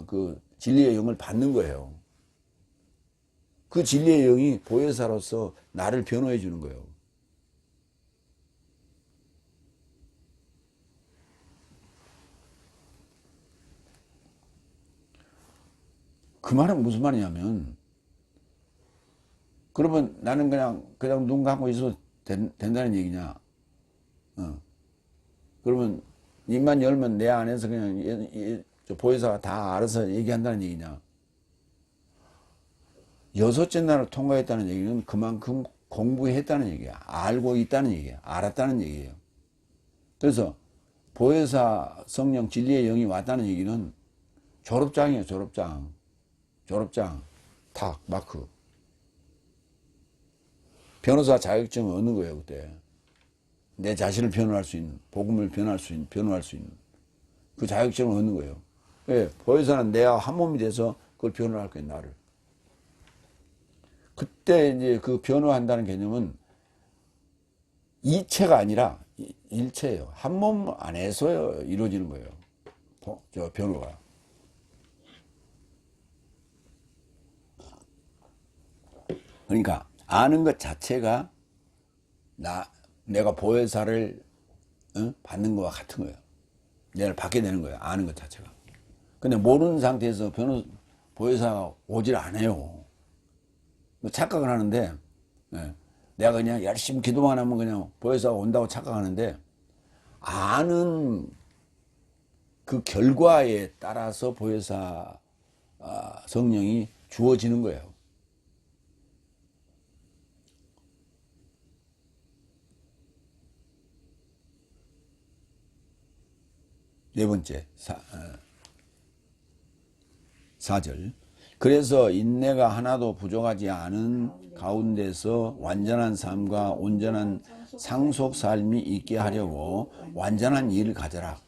그 진리의 영을 받는 거예요. 그 진리의 영이 보혜사로서 나를 변호해 주는 거예요. 그 말은 무슨 말이냐면 그러면 나는 그냥 눈 감고 있어도 된다는 얘기냐? 그러면 입만 열면 내 안에서 그냥 저 보혜사가 다 알아서 얘기한다는 얘기냐. 여섯째 날을 통과했다는 얘기는 그만큼 공부했다는 얘기야. 알고 있다는 얘기야. 알았다는 얘기예요. 그래서 보혜사 성령 진리의 영이 왔다는 얘기는 졸업장이에요. 졸업장. 졸업장. 탁 마크. 변호사 자격증을 얻는 거예요. 그때. 내 자신을 변호할 수 있는, 복음을 변호할 수 있는 그 자격증을 얻는 거예요. 왜? 보혜사는 내가 한 몸이 돼서 그걸 변호할 거예요. 나를. 그때 이제 그 변호한다는 개념은 이체가 아니라 일체예요. 한 몸 안에서 이루어지는 거예요. 저 변호가. 그러니까 아는 것 자체가 내가 보혜사를 받는 것과 같은 거예요. 내가 받게 되는 거예요. 아는 것 자체가. 근데 모르는 상태에서 보혜사가 오질 않아요. 착각을 하는데, 내가 그냥 열심히 기도만 하면 그냥 보혜사가 온다고 착각하는데, 아는 그 결과에 따라서 보혜사 성령이 주어지는 거예요. 네 번째, 4절. 그래서 인내가 하나도 부족하지 않은 가운데서 완전한 삶과 온전한 상속 삶이 있게 하려고 완전한 일을 가져라.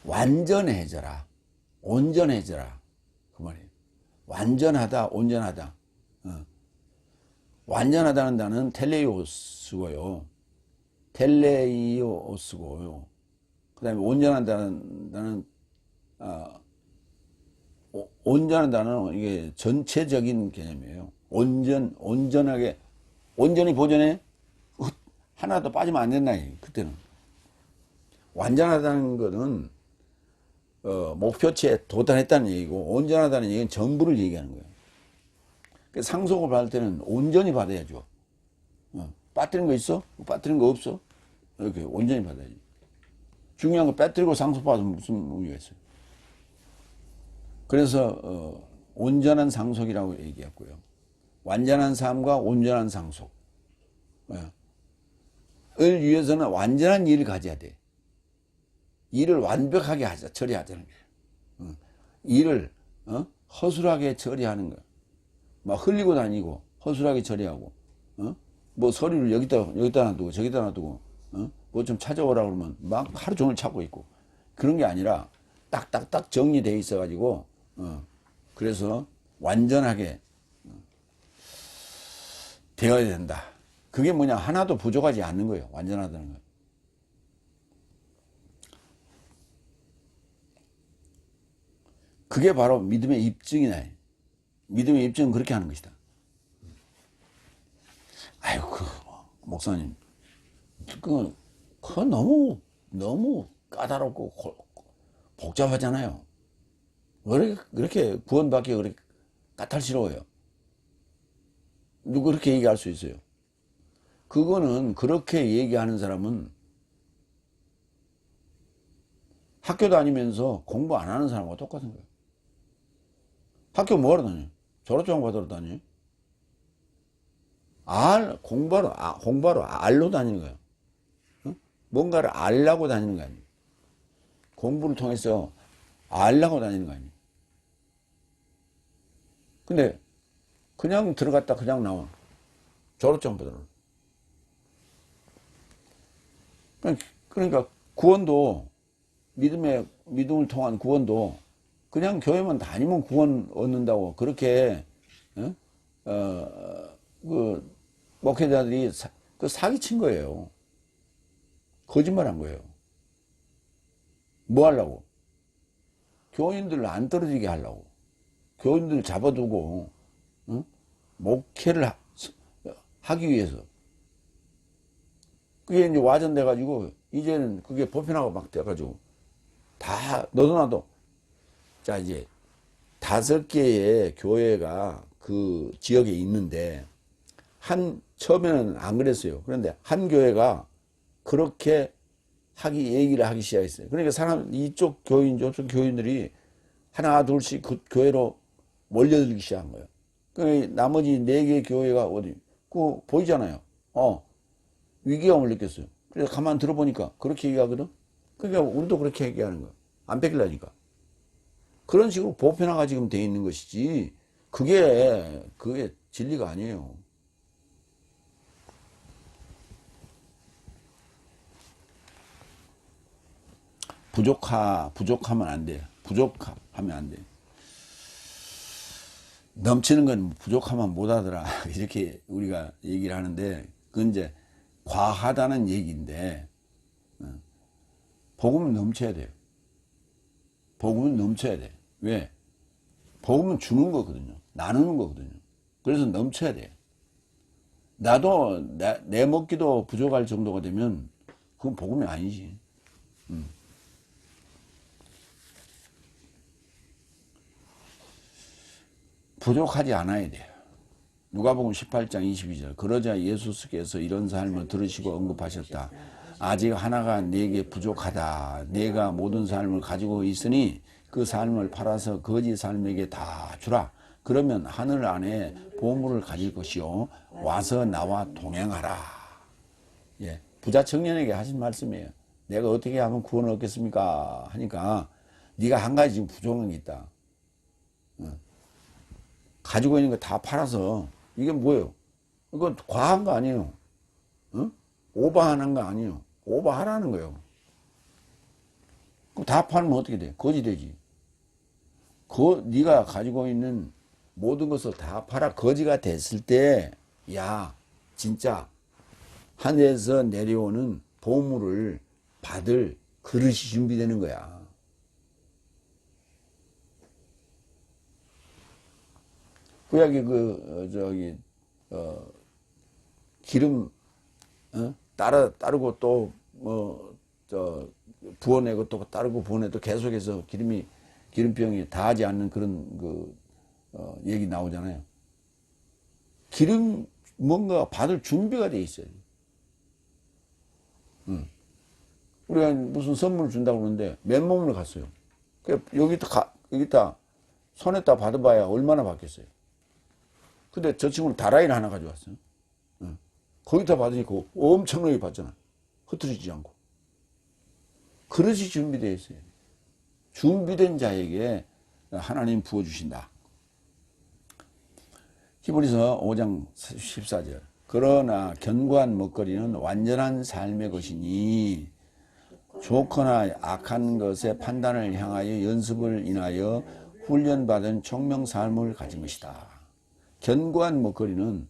완전해져라. 온전해져라. 그 말이에요. 완전하다, 온전하다. 완전하다는 단어는 텔레이오스고요. 텔레이오스고요. 그 다음에 온전하다는 단어는, 온전한 단어는 이게 전체적인 개념이에요. 온전하게, 온전히 보존해? 하나도 빠지면 안 된다. 그때는. 완전하다는 것은, 목표치에 도달했다는 얘기고, 온전하다는 얘기는 전부를 얘기하는 거예요. 상속을 받을 때는 온전히 받아야죠. 빠뜨린 거 있어? 빠뜨린 거 없어? 이렇게 온전히 받아야지. 중요한 거 빠뜨리고 상속받으면 무슨 의미가 있어요? 그래서 온전한 상속이라고 얘기했고요. 완전한 삶과 온전한 상속. 을 위해서는 완전한 일을 가져야 돼. 일을 완벽하게 처리하자는 거예요. 일을 허술하게 처리하는 거야. 막 흘리고 다니고 허술하게 처리하고 뭐 서류를 여기다 놔두고 저기다 놔두고 뭐 좀 찾아오라 그러면 막 하루 종일 찾고 있고 그런 게 아니라 딱딱딱 정리돼 있어 가지고 그래서 완전하게 되어야 된다. 그게 뭐냐, 하나도 부족하지 않는 거예요. 완전하다는 거예요. 그게 바로 믿음의 입증이다. 믿음의 입증은 그렇게 하는 것이다. 아유, 목사님, 그건 너무 까다롭고 복잡하잖아요. 왜 그렇게 구원받기가 그렇게 까탈스러워요? 누구 그렇게 얘기할 수 있어요? 그거는 그렇게 얘기하는 사람은 학교 다니면서 공부 안 하는 사람과 똑같은 거예요. 학교 뭐하러 다녀? 졸업장 받으러 다녀? 공부하러 알로 다니는 거예요. 뭔가를 알라고 다니는 거 아니에요. 공부를 통해서 알라고 다니는 거 아니에요. 근데 그냥 들어갔다 그냥 나와. 졸업장 받으러. 그러니까 구원도 믿음을 통한 구원도 그냥 교회만 다니면 구원 얻는다고 그렇게 그 목회자들이 사기친 거예요. 거짓말한 거예요. 뭐 하려고? 교인들을 안 떨어지게 하려고. 교인들을 잡아두고 목회를 하기 위해서. 그게 이제 와전돼가지고 이제는 그게 보편화가 막 돼가지고 다 너도 나도 자 이제 5개의 교회가 그 지역에 있는데 처음에는 안 그랬어요. 그런데 한 교회가 그렇게 얘기를 하기 시작했어요. 그러니까 이쪽 교인, 저쪽 교인들이 하나, 둘씩 그 교회로 몰려들기 시작한 거예요. 그 나머지 4개 교회가 어디, 보이잖아요. 위기감을 느꼈어요. 그래서 가만 들어보니까 그렇게 얘기하거든? 그러니까 우리도 그렇게 얘기하는 거야. 안 뺏기려니까. 그런 식으로 보편화가 지금 돼 있는 것이지, 그게 진리가 아니에요. 부족하면 안 돼. 부족하면 안 돼. 넘치는 건 부족하면 못하더라. 이렇게 우리가 얘기를 하는데, 그건 이제 과하다는 얘기인데, 복음은 넘쳐야 돼요. 복음은 넘쳐야 돼. 왜? 복음은 주는 거거든요. 나누는 거거든요. 그래서 넘쳐야 돼. 나도 내 먹기도 부족할 정도가 되면 그건 복음이 아니지. 부족하지 않아야 돼요. 누가복음 18장 22절. 그러자 예수께서 이런 삶을 들으시고 언급하셨다. 아직 하나가 내게 부족하다. 내가 모든 삶을 가지고 있으니 그 삶을 팔아서 거지 삶에게 다 주라. 그러면 하늘 안에 보물을 가질 것이요 와서 나와 동행하라. 예, 부자 청년에게 하신 말씀이에요. 내가 어떻게 하면 구원을 얻겠습니까? 하니까 네가 한 가지 지금 부족한 게 있다. 가지고 있는 거 다 팔아서, 이게 뭐예요? 이건 과한 거 아니에요. 오버하는 거 아니에요. 오버하라는 거예요. 그럼 다 팔면 어떻게 돼? 거지 되지. 네가 가지고 있는 모든 것을 다 팔아 거지가 됐을 때, 야, 진짜 하늘에서 내려오는 보물을 받을 그릇이 준비되는 거야. 구약에 기름, 따르고 또, 부어내고 또 따르고 부어내고 계속해서 기름병이 다하지 않는 그런 얘기 나오잖아요. 뭔가 받을 준비가 돼 있어요. 우리가 무슨 선물을 준다고 그러는데 맨몸으로 갔어요. 여기다 손에다 받아봐야 얼마나 받겠어요. 근데 저 친구는 다라이를 하나 가져왔어요. 거기다 받으니까 엄청나게 받잖아. 흐트러지지 않고. 그릇이 준비되어 있어요. 준비된 자에게 하나님 부어주신다. 히브리서 5장 14절. 그러나 견고한 먹거리는 완전한 삶의 것이니 좋거나 악한 것의 판단을 향하여 연습을 인하여 훈련받은 총명 삶을 가진 것이다. 견고한 먹거리는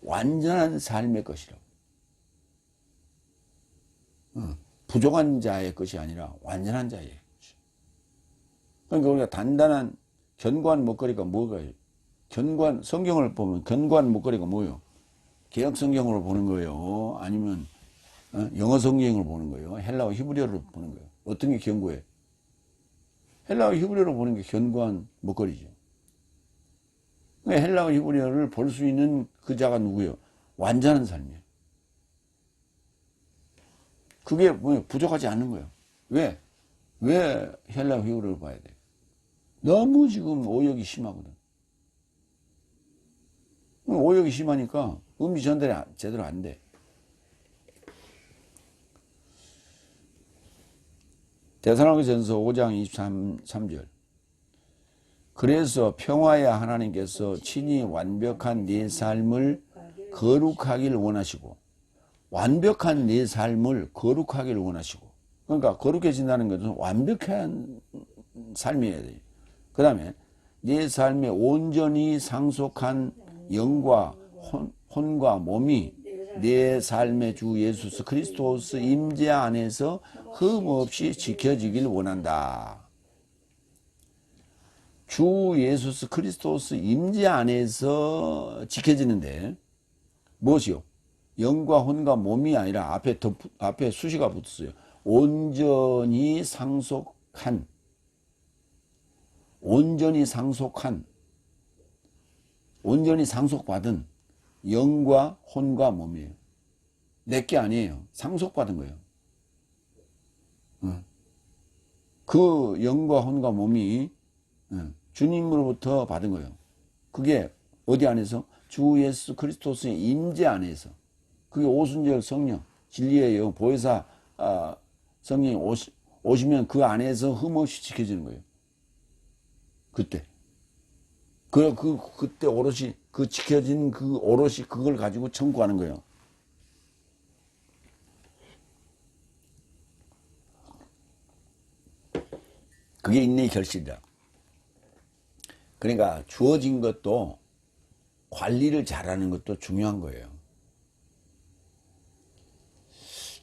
완전한 삶의 것이라고. 부족한 자의 것이 아니라 완전한 자의 것이. 그러니까 우리가 단단한 견고한 먹거리가 뭐가요? 성경을 보면 견고한 먹거리가 뭐예요? 개역 성경으로 보는 거예요? 아니면 영어 성경으로 보는 거예요? 헬라어 히브리어로 보는 거예요? 어떤 게 견고해? 헬라어 히브리어로 보는 게 견고한 먹거리죠. 헬라어 히브리어를 볼 수 있는 그 자가 누구예요? 완전한 삶이에요. 그게 뭐예요? 부족하지 않는 거예요. 왜 헬라어 히브리어를 봐야 돼? 너무 지금 오역이 심하거든. 오역이 심하니까 음식 전달이 제대로 안 돼. 데살로니가전서 5장 23절. 그래서 평화의 하나님께서 친히 완벽한 네 삶을 거룩하길 원하시고, 완벽한 네 삶을 거룩하길 원하시고, 그러니까 거룩해진다는 것은 완벽한 삶이어야 돼요. 그 다음에 네 삶에 온전히 상속한 영과 혼과 몸이 내 삶의 주 예수 그리스도스 임재 안에서 흠없이 지켜지길 원한다. 주 예수 그리스도스 임재 안에서 지켜지는데 무엇이요? 영과 혼과 몸이 아니라 앞에 수시가 붙었어요. 온전히 상속한 온전히 상속받은 영과 혼과 몸이에요. 내게 아니에요. 상속받은 거예요. 그 영과 혼과 몸이 주님으로부터 받은 거예요. 그게 어디 안에서? 주 예수 그리스도의 임재 안에서. 그게 오순절 성령, 진리의 영, 보혜사 성령이 오시면 그 안에서 흠없이 지켜지는 거예요. 그때. 그때 오롯이, 그 지켜진 그 오롯이 그걸 가지고 청구하는 거예요. 그게 인내의 결실이다. 그러니까 주어진 것도 관리를 잘하는 것도 중요한 거예요.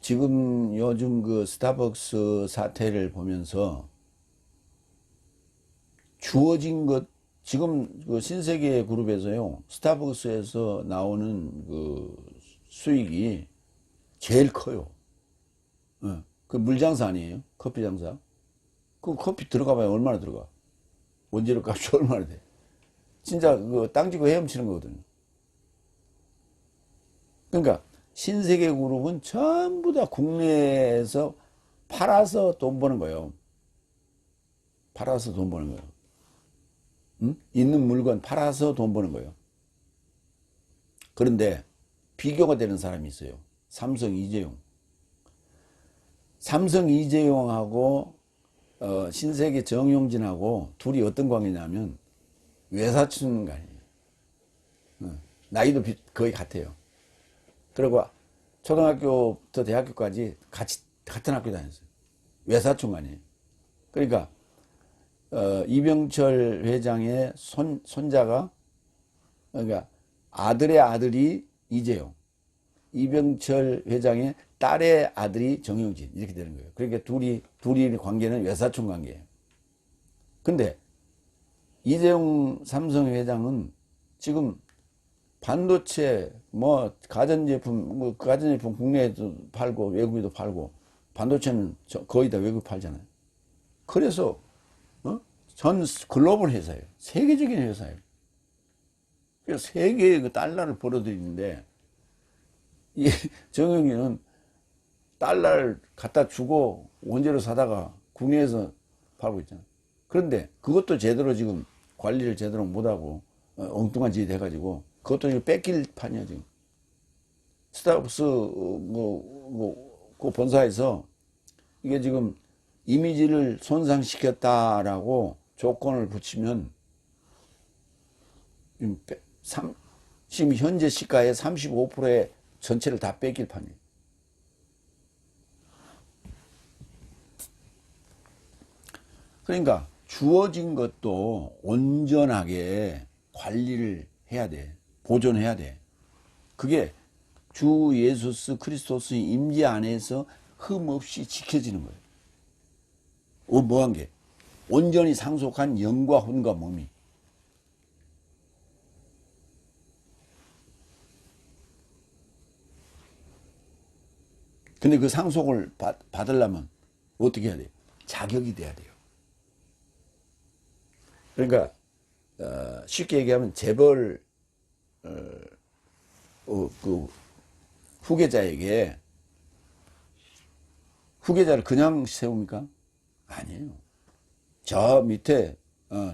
지금 요즘 그 스타벅스 사태를 보면서 주어진 것, 지금 그 신세계 그룹에서요, 스타벅스에서 나오는 그 수익이 제일 커요. 그 물장사 아니에요? 커피 장사. 그 커피 들어가봐야 얼마나 들어가? 원재료 값이 얼마나 돼? 진짜 그 땅지고 헤엄치는 거거든요. 그러니까 신세계 그룹은 전부 다 국내에서 팔아서 돈 버는 거예요. 팔아서 돈 버는 거예요. 있는 물건 팔아서 돈 버는 거예요. 그런데 비교가 되는 사람이 있어요. 삼성 이재용. 삼성 이재용하고 신세계 정용진하고 둘이 어떤 관계냐면 외사촌 관계예요. 나이도 거의 같아요. 그리고 초등학교부터 대학교까지 같은 학교 다녔어요. 외사촌 관이에요. 그러니까 이병철 회장의 손자가, 그러니까 아들의 아들이 이재용, 이병철 회장의 딸의 아들이 정용진, 이렇게 되는 거예요. 그러니까 둘이 관계는 외사촌 관계예요. 근데 이재용 삼성 회장은 지금 반도체, 가전제품 국내에도 팔고 외국에도 팔고, 반도체는 거의 다 외국 팔잖아요. 그래서 전 글로벌 회사예요. 세계적인 회사예요. 그래서 세계의 그 달러를 벌어들이는데, 이 정영이는 달러를 갖다 주고 원재료 사다가 국내에서 팔고 있잖아요. 그런데 그것도 제대로 지금 관리를 제대로 못하고 엉뚱한 짓이 돼가지고 그것도 지금 뺏길 판이야 지금. 스타벅스 그 본사에서 이게 지금 이미지를 손상시켰다라고 조건을 붙이면 지금 현재 시가의 35%의 전체를 다 뺏길 판이에요. 그러니까 주어진 것도 온전하게 관리를 해야 돼. 보존해야 돼. 그게 주 예수 그리스도의 임재 안에서 흠없이 지켜지는 거예요. 뭐한 게? 온전히 상속한 영과 혼과 몸이. 근데 그 상속을 받으려면 어떻게 해야 돼요? 자격이 돼야 돼요. 그러니까 쉽게 얘기하면 재벌 그 후계자에게 후계자를 그냥 세웁니까? 아니에요. 저 밑에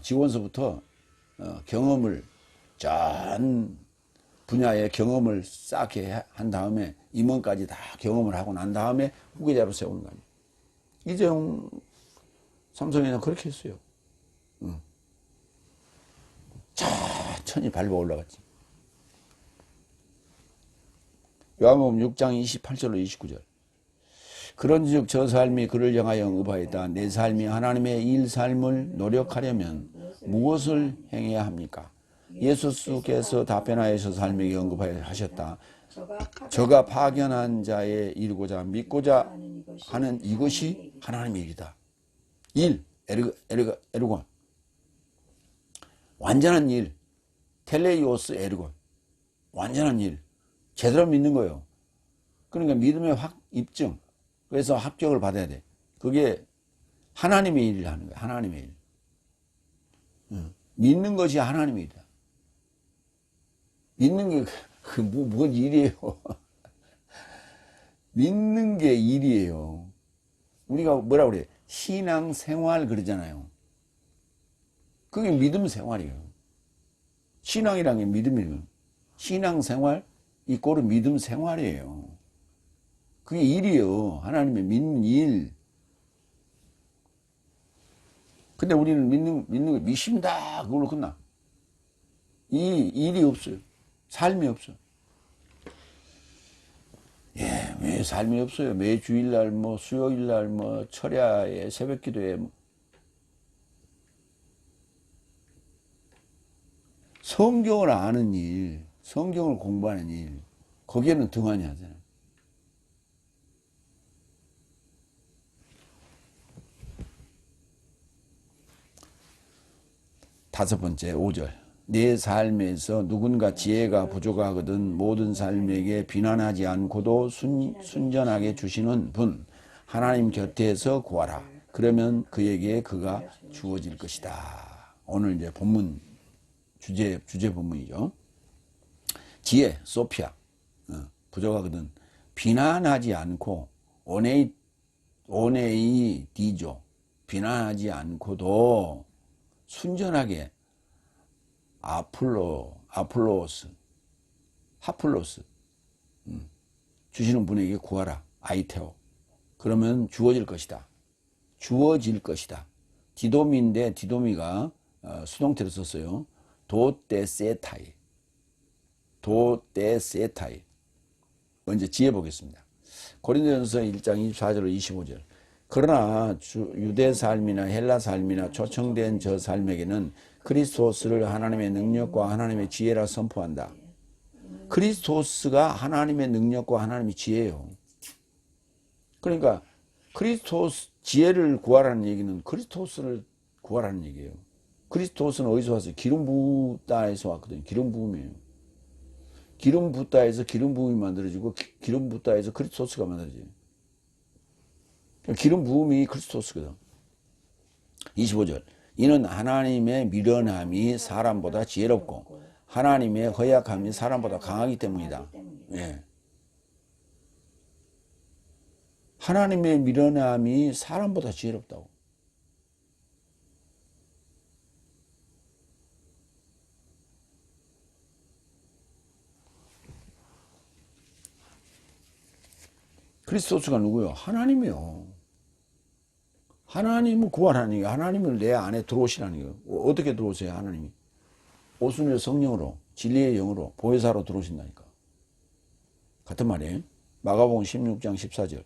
지원서부터 경험을 전 분야의 경험을 쌓게 한 다음에 임원까지 다 경험을 하고 난 다음에 후계자로 세우는 거 아니에요. 이재용 삼성에는 그렇게 했어요. 천천히 밟아 올라갔지. 요한복음 6장 28절로 29절. 그런즉 저 삶이 그를 향하여 응급하였다. 내 삶이 하나님의 일 삶을 노력하려면 무엇을 행해야 합니까? 예수께서 답변하여서 삶에게 언급하여 하셨다. 저가 파견한 자에 이르고자 믿고자 하는 이것이 하나님의 일이다. 일, 에르곤. 완전한 일, 텔레이오스 에르곤. 완전한 일. 제대로 믿는 거예요. 그러니까 믿음의 입증. 그래서 합격을 받아야 돼. 그게 하나님의 일을 하는 거야. 하나님의 일. 믿는 것이 하나님의 일이다. 믿는 게 뭔 일이에요. 믿는 게 일이에요. 우리가 뭐라 그래? 신앙생활 그러잖아요. 그게 믿음 생활이에요. 신앙이란 게 믿음이에요. 신앙생활 이꼬르 믿음 생활이에요. 그게 일이에요. 하나님의 믿는 일. 근데 우리는 믿는 거 믿습니다. 그걸로 끝나. 이 일이 없어요. 삶이 없어. 예, 왜 삶이 없어요? 매 주일날, 뭐, 수요일날, 뭐, 철야에, 새벽 기도에. 성경을 아는 일, 성경을 공부하는 일, 거기에는 등한히 하잖아요. 다섯 번째, 5절. 내 삶에서 누군가 지혜가 부족하거든 모든 삶에게 비난하지 않고도 순전하게 주시는 분, 하나님 곁에서 구하라. 그러면 그에게 그가 주어질 것이다. 오늘 이제 본문, 주제 본문이죠. 지혜, 소피아. 부족하거든 비난하지 않고, 오네이 디조. 비난하지 않고도 순전하게 하플로스 주시는 분에게 구하라. 아이테오. 그러면 주어질 것이다. 주어질 것이다. 디도미인데 디도미가 수동태로 썼어요. 도떼세타이. 도떼세타이. 먼저 지혜 보겠습니다. 고린도전서 1장 24절로 25절. 그러나 유대 삶이나 헬라 삶이나 초청된 저 삶에게는 그리스도스를 하나님의 능력과 하나님의 지혜라 선포한다. 그리스도스가 하나님의 능력과 하나님의 지혜예요. 그러니까 그리스도스 지혜를 구하라는 얘기는 그리스도스를 구하라는 얘기예요. 그리스도스는 어디서 왔어요? 기름 붓다에서 왔거든요. 기름 부음이에요. 기름 붓다에서 기름 부음이 만들어지고 기름 붓다에서 그리스도스가 만들어져요. 기름 부음이 그리스도스거든. 25절. 이는 하나님의 미련함이 사람보다 지혜롭고 하나님의 허약함이 사람보다 강하기 때문이다. 예. 하나님의 미련함이 사람보다 지혜롭다고. 그리스도스가 누구요? 하나님이요. 하나님을 구하라는 게 하나님을 내 안에 들어오시라는 거예요. 어떻게 들어오세요? 하나님이 오순절 성령으로 진리의 영으로 보혜사로 들어오신다니까. 같은 말이에요. 마가복음 16장 14절.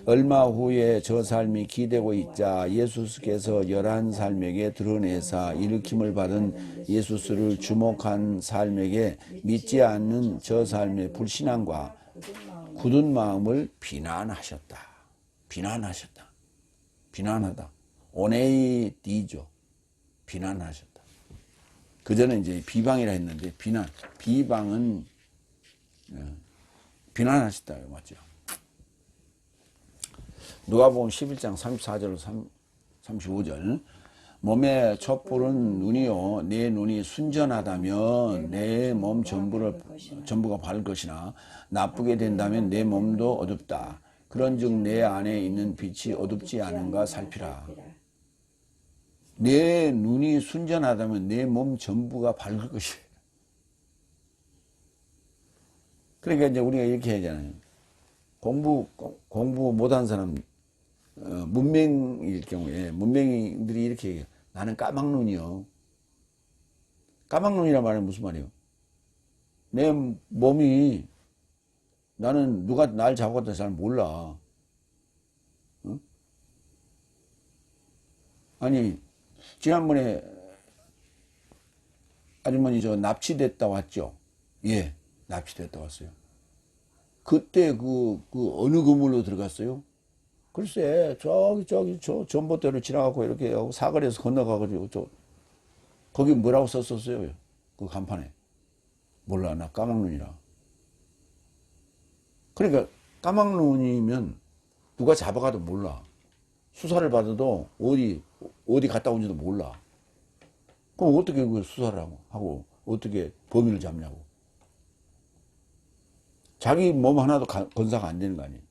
얼마 후에 저 삶이 기대고 있자 예수께서 11삶에게 드러내사 일으킴을 받은 예수를 주목한 삶에게 믿지 않는 저 삶의 불신앙과 굳은 마음을 비난하셨다. 비난하셨다. 비난하다. 오네이 디죠. 비난하셨다. 그전에 이제 비방이라 했는데 비방은 비난하셨다. 맞죠? 누가복음 11장 34절 35절. 몸의 촛불은 눈이요 내 눈이 순전하다면 내 몸 전부가 밝을 것이나 나쁘게 된다면 내 몸도 어둡다. 그런즉 내 안에 있는 빛이 어둡지 않은가 살피라. 내 눈이 순전하다면 내 몸 전부가 밝을 것이에요. 그러니까 이제 우리가 이렇게 하잖아요. 공부 못한 사람, 문맹일 경우에 문맹이들이 이렇게 얘기해요. 나는 까막눈이요. 까막눈이란 말은 무슨 말이에요? 내 몸이 나는 누가 날 잡아갔다 잘 몰라. 응? 아니 지난번에 아주머니 저 납치됐다 왔죠? 예, 납치됐다 왔어요. 그때 그 어느 건물로 들어갔어요? 글쎄 저 전봇대로 지나가고 이렇게 하고 사거리에서 건너가가지고 거기 뭐라고 썼었어요? 그 간판에. 몰라, 나 까막눈이라. 그러니까 까막눈이면 누가 잡아가도 몰라. 수사를 받아도 어디 갔다 온지도 몰라. 그럼 어떻게 그 수사를 하고 어떻게 범인을 잡냐고. 자기 몸 하나도 건사가 안 되는 거 아니에요.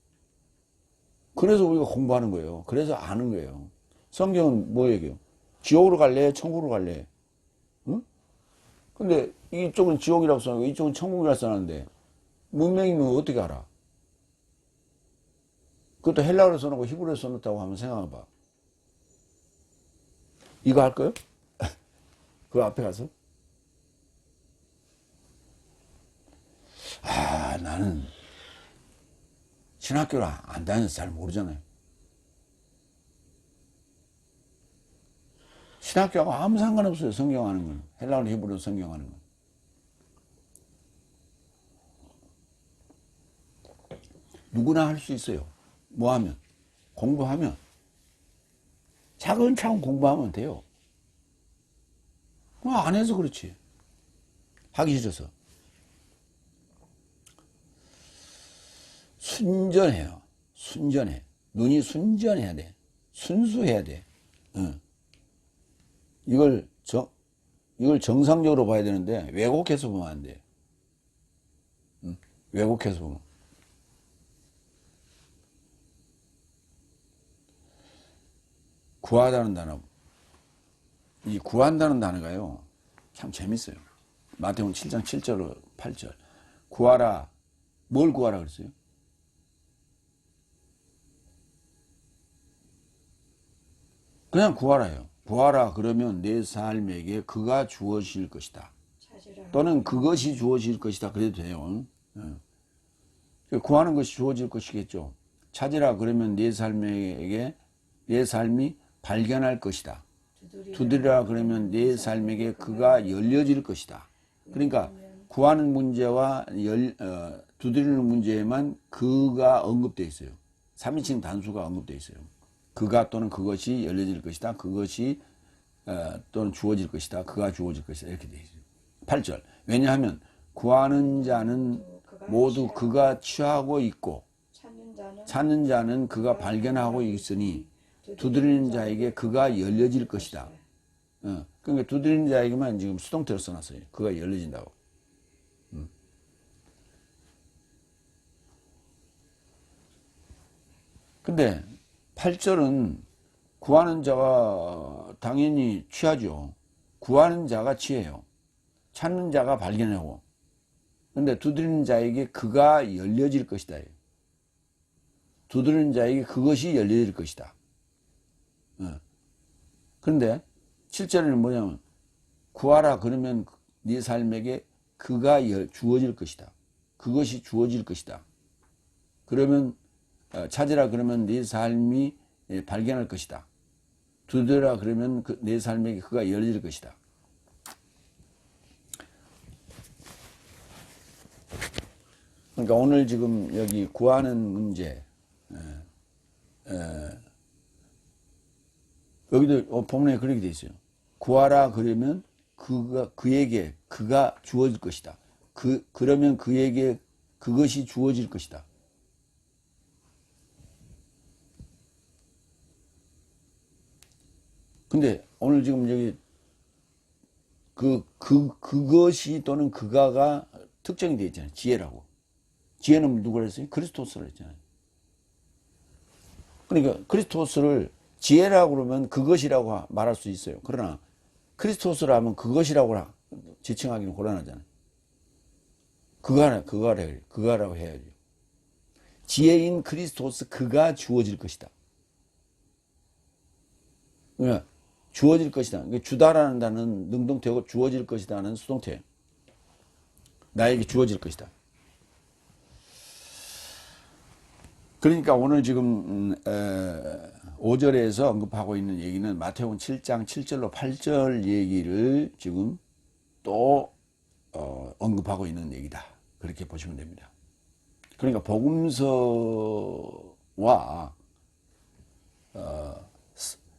그래서 우리가 공부하는 거예요. 그래서 아는 거예요. 성경은 뭐 얘기해요? 지옥으로 갈래? 천국으로 갈래? 응? 근데 이쪽은 지옥이라고 써놓고 이쪽은 천국이라고 써놨는데 문명이면 어떻게 알아? 그것도 헬라어로 써놓고 히브리어로 써놓았다고 한번 생각해봐. 이거 할 거요? 그 앞에 가서? 아, 나는 신학교를 안 다녀서 잘 모르잖아요. 신학교하고 아무 상관없어요. 성경하는 건. 헬라어로 히브리어로 성경하는 건. 누구나 할 수 있어요. 뭐 하면? 공부하면. 차근차근 공부하면 돼요. 안 해서 그렇지. 하기 싫어서. 순전해요. 순전해. 눈이 순전해야 돼. 순수해야 돼. 응. 이걸 정상적으로 봐야 되는데, 왜곡해서 보면 안 돼. 응? 왜곡해서 보면. 구하다는 단어. 이 구한다는 단어가요, 참 재밌어요. 마태복음 7장 7절, 8절. 구하라. 뭘 구하라 그랬어요? 그냥 구하라요. 구하라 그러면 내 삶에게 그가 주어질 것이다. 또는 그것이 주어질 것이다. 그래도 돼요. 구하는 것이 주어질 것이겠죠. 찾으라 그러면 내 삶에게 내 삶이 발견할 것이다. 두드리라 그러면 내 삶에게 그가 열려질 것이다. 그러니까 구하는 문제와 두드리는 문제에만 그가 언급되어 있어요. 3인칭 단수가 언급되어 있어요. 그가 또는 그것이 열려질 것이다. 그것이 또는 주어질 것이다. 그가 주어질 것이다. 이렇게 되어 있어요. 8절. 왜냐하면 구하는 자는 모두 그가 취하고 있고 찾는 자는 그가 발견하고 있으니 두드리는 자에게 그가 열려질 것이다. 그러니까 두드리는 자에게만 지금 수동태로 써놨어요. 그가 열려진다고. 근데 8절은 구하는 자가 당연히 취하죠. 구하는 자가 취해요. 찾는 자가 발견하고. 근데 두드리는 자에게 그가 열려질 것이다. 두드리는 자에게 그것이 열려질 것이다. 그런데 7절에는 뭐냐면 구하라 그러면 네 삶에게 그가 주어질 것이다. 그것이 주어질 것이다. 그러면 찾으라 그러면 네 삶이 발견할 것이다. 두드려라 그러면 내 삶에게 그가 열릴 것이다. 그러니까 오늘 지금 여기 구하는 문제, 여기도 본문에 그렇게 돼 있어요. 구하라 그러면 그에게 그가 주어질 것이다. 그러면 그에게 그것이 주어질 것이다. 근데 오늘 지금 여기 그것이 또는 그가가 특정이 되어 있잖아요. 지혜라고. 지혜는 누구라 했어요? 그리스토스라 했잖아요. 그러니까 그리스토스를 지혜라고 그러면 그것이라고 말할 수 있어요. 그러나 그리스토스라 하면 그것이라고 지칭하기는 곤란하잖아요. 그가라고 해야죠. 지혜인 그리스토스 그가 주어질 것이다. 그러니까 주어질 것이다. 주다라는 단어는 능동태고 주어질 것이다는 수동태예요. 나에게 주어질 것이다. 그러니까 오늘 지금 5절에서 언급하고 있는 얘기는 마태복음 7장 7절로 8절 얘기를 지금 또 언급하고 있는 얘기다. 그렇게 보시면 됩니다. 그러니까 복음서와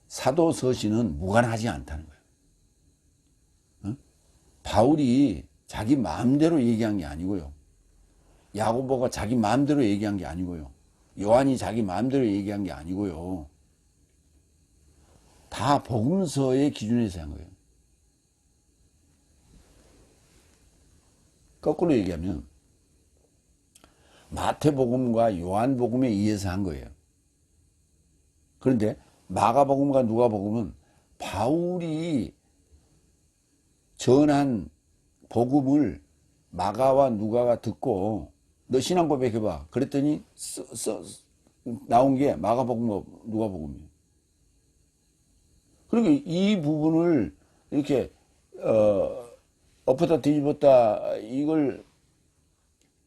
사도서신은 무관하지 않다는 거예요. 바울이 자기 마음대로 얘기한 게 아니고요. 야고보가 자기 마음대로 얘기한 게 아니고요. 요한이 자기 마음대로 얘기한 게 아니고요. 다 복음서의 기준에서 한 거예요. 거꾸로 얘기하면 마태복음과 요한복음에 의해서 한 거예요. 그런데 마가복음과 누가복음은 바울이 전한 복음을 마가와 누가가 듣고 너 신앙 고백해봐. 그랬더니 나온 게 마가복음과 누가복음이에요. 그러니까 이 부분을 이렇게 엎었다 뒤집었다 이걸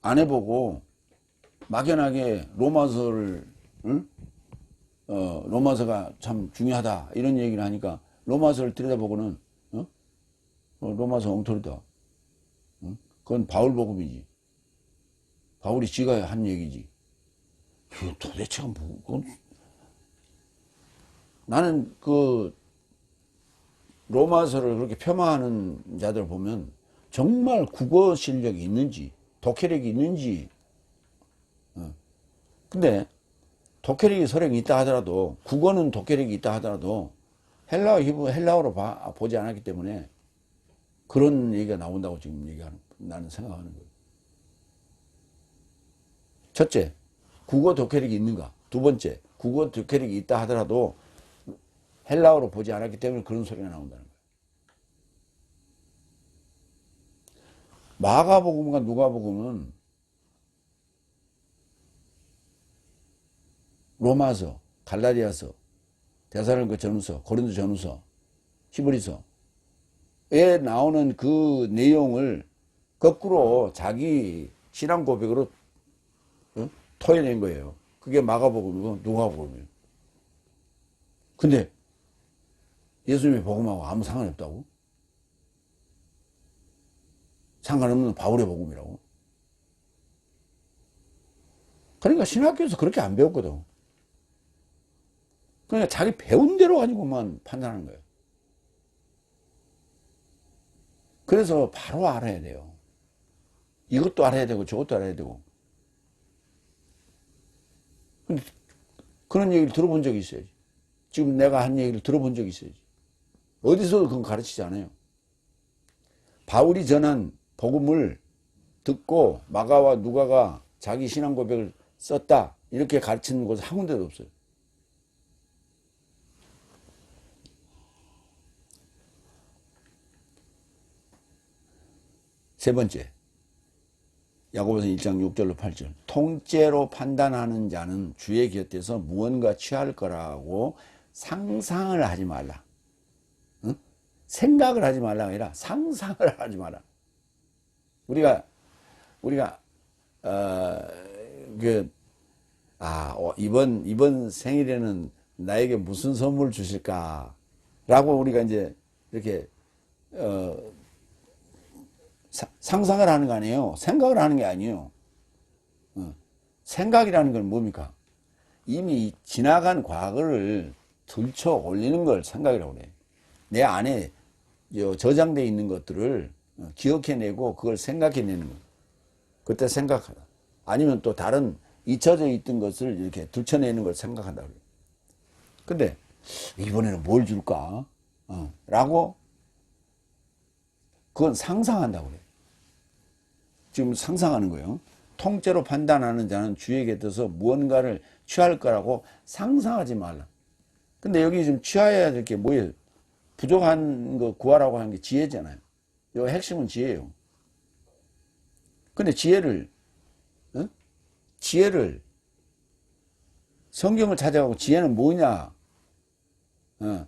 안 해보고 막연하게 로마서를 응? 로마서가 참 중요하다 이런 얘기를 하니까 로마서를 들여다보고는 로마서 엉터리다. 그건 바울 복음이지. 바울이 지가 한 얘기지. 그 도대체가 뭐? 그건 나는 그 로마서를 그렇게 폄하하는 자들 보면 정말 국어 실력이 있는지 독해력이 있는지. 근데 독해력이 설령 있다 하더라도 국어는 독해력이 있다 하더라도 헬라어 히브리 헬라어로 보지 않았기 때문에 그런 얘기가 나온다고 지금 나는 생각하는 거예요. 첫째, 국어 독해력이 있는가? 두 번째, 국어 독해력이 있다 하더라도 헬라어로 보지 않았기 때문에 그런 소리가 나온다는 거예요. 마가복음과 누가복음은 로마서, 갈라디아서, 데살로니가 전후서, 고린도 전후서, 히브리서에 나오는 그 내용을 거꾸로 자기 신앙 고백으로 토해낸 거예요. 그게 마가복음이고 누가복음이에요. 근데 예수님의 복음하고 아무 상관이 없다고? 상관없는 바울의 복음이라고? 그러니까 신학교에서 그렇게 안 배웠거든. 그러니까 자기 배운 대로 가지고만 판단하는 거예요. 그래서 바로 알아야 돼요. 이것도 알아야 되고 저것도 알아야 되고. 근데 그런 얘기를 들어본 적이 있어야지. 지금 내가 한 얘기를 들어본 적이 있어야지. 어디서도 그건 가르치지 않아요. 바울이 전한 복음을 듣고 마가와 누가가 자기 신앙 고백을 썼다 이렇게 가르치는 곳은 한 군데도 없어요. 세 번째, 야고보서 1장 6절로 8절. 통째로 판단하는 자는 주의 곁에서 무언가 취할 거라고 상상을 하지 말라. 응? 생각을 하지 말라가 아니라 상상을 하지 마라. 우리가 이번 생일에는 나에게 무슨 선물 주실까라고 우리가 이제 이렇게 상상을 하는 거 아니에요. 생각을 하는 게 아니에요. 생각이라는 건 뭡니까? 이미 지나간 과거를 들춰 올리는 걸 생각이라고 그래요. 내 안에 저장되어 있는 것들을 기억해내고 그걸 생각해내는 거. 그때 생각하다. 아니면 또 다른 잊혀져 있던 것을 이렇게 들춰내는 걸 생각한다 그래요. 근데 이번에는 뭘 줄까? 라고 그건 상상한다고 그래요. 지금 상상하는 거예요. 통째로 판단하는 자는 주의 곁에서 무언가를 취할 거라고 상상하지 말라. 근데 여기 지금 취해야 될 게 뭐예요? 부족한 거 구하라고 하는 게 지혜잖아요. 여기 핵심은 지혜예요. 근데 지혜를 성경을 찾아가고 지혜는 뭐냐?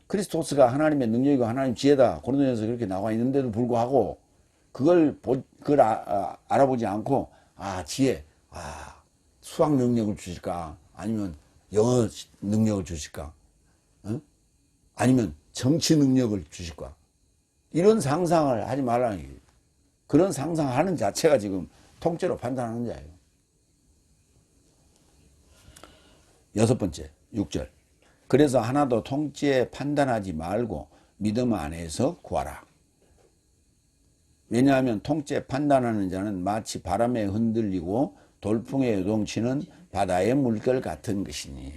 크리스토스가 하나님의 능력이고 하나님 지혜다. 고린도전서 그렇게 나와 있는데도 불구하고 그걸 알아보지 않고 지혜, 수학 능력을 주실까? 아니면 영어 능력을 주실까? 아니면 정치 능력을 주실까? 이런 상상을 하지 말라는 얘기예요. 그런 상상하는 자체가 지금 통째로 판단하는 자예요. 여섯 번째, 6절. 그래서 하나도 통째 판단하지 말고 믿음 안에서 구하라. 왜냐하면 통째 판단하는 자는 마치 바람에 흔들리고 돌풍에 요동치는 바다의 물결 같은 것이니.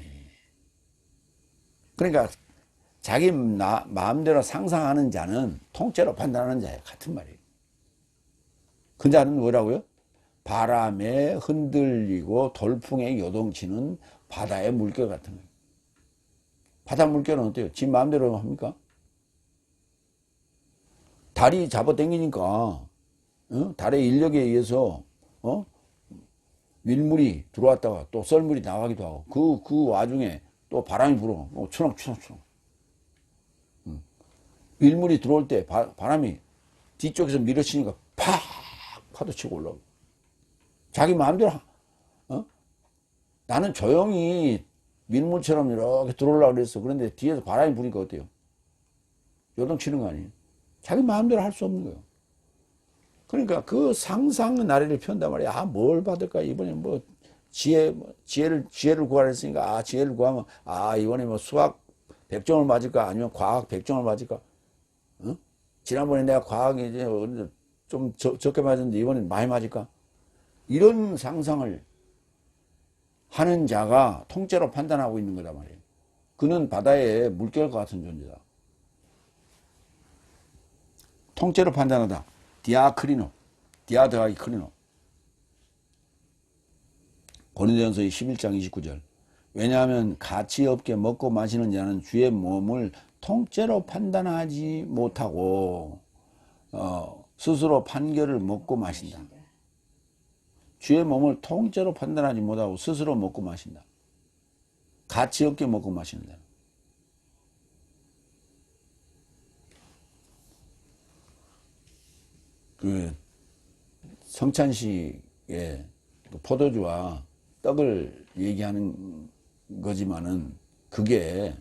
그러니까 자기 마음대로 상상하는 자는 통째로 판단하는 자예요. 같은 말이에요. 그 자는 뭐라고요? 바람에 흔들리고 돌풍에 요동치는 바다의 물결 같은 거예요. 바다 물결은 어때요? 지 마음대로 합니까? 달이 잡아당기니까 달의 인력에 의해서 밀물이 들어왔다가 또 썰물이 나가기도 하고 그 와중에 또 바람이 불어 추렁추렁추렁 밀물이 들어올 때 바람이 뒤쪽에서 밀어치니까 팍 파도치고 올라오고 자기 마음대로 나는 조용히 밀물처럼 이렇게 들어오려고 그랬어. 그런데 뒤에서 바람이 부니까 어때요? 요동치는 거 아니에요? 자기 마음대로 할 수 없는 거예요. 그러니까 그 상상의 나래를 편단 말이야. 아, 뭘 받을까? 이번에 뭐 지혜를 구하라 했으니까 지혜를 구하면 이번에 뭐 수학 100점을 맞을까? 아니면 과학 100점을 맞을까? 지난번에 내가 과학이 이제 좀 적게 맞았는데 이번엔 많이 맞을까? 이런 상상을 하는 자가 통째로 판단하고 있는 거단 말이에요. 그는 바다의 물결과 같은 존재다. 통째로 판단하다. 디아크리노. 디아 더하기 크리노. 고린도전서 11장 29절. 왜냐하면 가치 없게 먹고 마시는 자는 주의 몸을 통째로 판단하지 못하고 스스로 판결을 먹고 마신다. 주의 몸을 통째로 판단하지 못하고 스스로 먹고 마신다. 가치 없게 먹고 마신다. 그 성찬식에 포도주와 떡을 얘기하는 거지만은 그게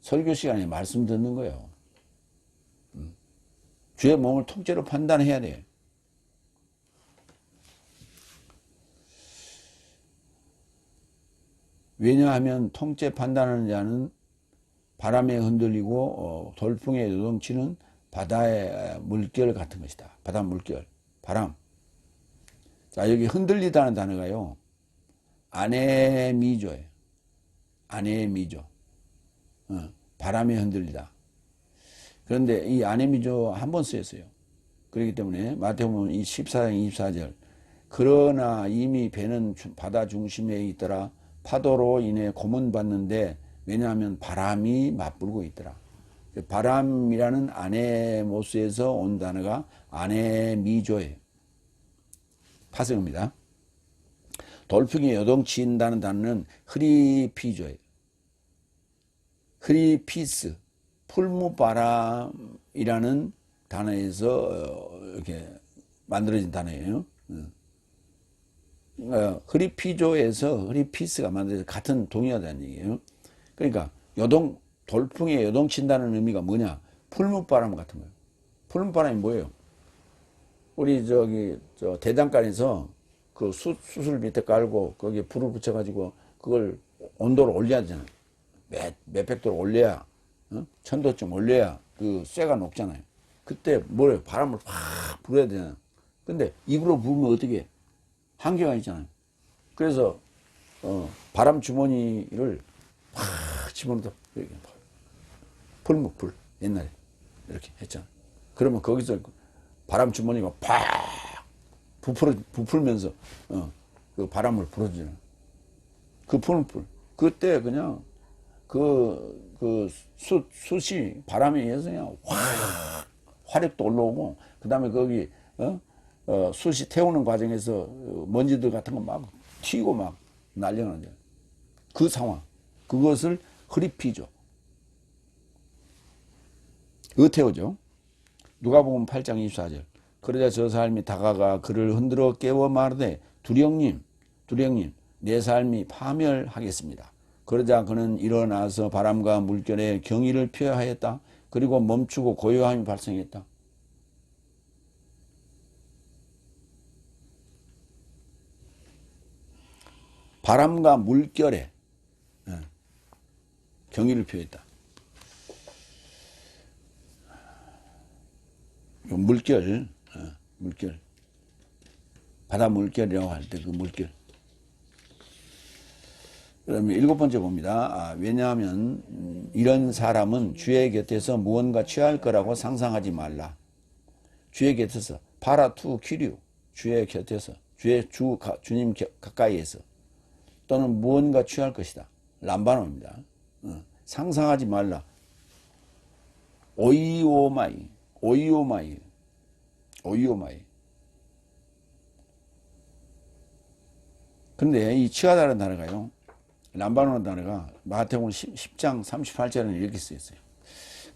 설교 시간에 말씀 듣는 거예요. 주의 몸을 통째로 판단해야 돼. 왜냐하면 통째 판단하는 자는 바람에 흔들리고 돌풍에 요동치는 바다의 물결 같은 것이다. 바다 물결, 바람. 자, 여기 흔들리다는 단어가요. 아네미조예요. 아네미조. 바람에 흔들리다. 그런데 이 아네미조 한 번 쓰였어요. 그렇기 때문에 마태복음 14장 24절. 그러나 이미 배는 바다 중심에 있더라. 파도로 인해 고문받는데 왜냐하면 바람이 맞불고 있더라. 바람이라는 아네모스에서 온 단어가 아네미조예요. 파생어입니다. 돌풍이 요동친다는 단어는 흐리피조예요. 흐리피스, 풀무바람이라는 단어에서 이렇게 만들어진 단어예요. 흐리피조에서 흐리피스가 만들어서 같은 동의어다는 얘기예요. 그러니까 돌풍에 요동친다는 의미가 뭐냐? 풀무바람 같은 거예요. 풀무바람이 뭐예요? 우리 대장간에서 그 수술 밑에 깔고 거기에 불을 붙여가지고 그걸 온도를 올려야 되잖아요. 몇백 도로 올려야, 1000도쯤 올려야 그 쇠가 녹잖아요. 그때 뭐예요? 바람을 확 불어야 되잖아요. 근데 입으로 부으면 어떻게 해? 한계가 있잖아요. 그래서 바람 주머니를 확 집어넣어서 풀 옛날에 이렇게 했잖아. 그러면 거기서 바람 주머니가 팍 부풀면서 그 바람을 불어주잖아. 그 풀 그때 그냥 숯이 바람에 의해서 그냥 화력도 올라오고 그 다음에 거기 숯이 태우는 과정에서 먼지들 같은 거 막 튀고 막 난리가 나죠. 그 상황 그것을 흐리피죠. 의태어죠. 누가복음 8장 24절. 그러자 저 사람이 다가가 그를 흔들어 깨워 말하되 두령님 내 삶이 파멸하겠습니다. 그러자 그는 일어나서 바람과 물결에 경의를 표하였다. 그리고 멈추고 고요함이 발생했다. 바람과 물결에 경의를 표했다. 물결, 바다 물결이라고 할 때 그 물결. 그러면 7번째 봅니다. 왜냐하면 이런 사람은 주의 곁에서 무언가 취할 거라고 상상하지 말라. 주의 곁에서 파라투 키류 주의 곁에서 주님 가까이에서 또는 무언가 취할 것이다. 람바노입니다. 상상하지 말라. 오이오마이, 오이오마이, 오이오마이. 근데 이 취하다는 단어가요, 람바노라는 단어가 마태복음 10장 38절에는 이렇게 쓰였어요.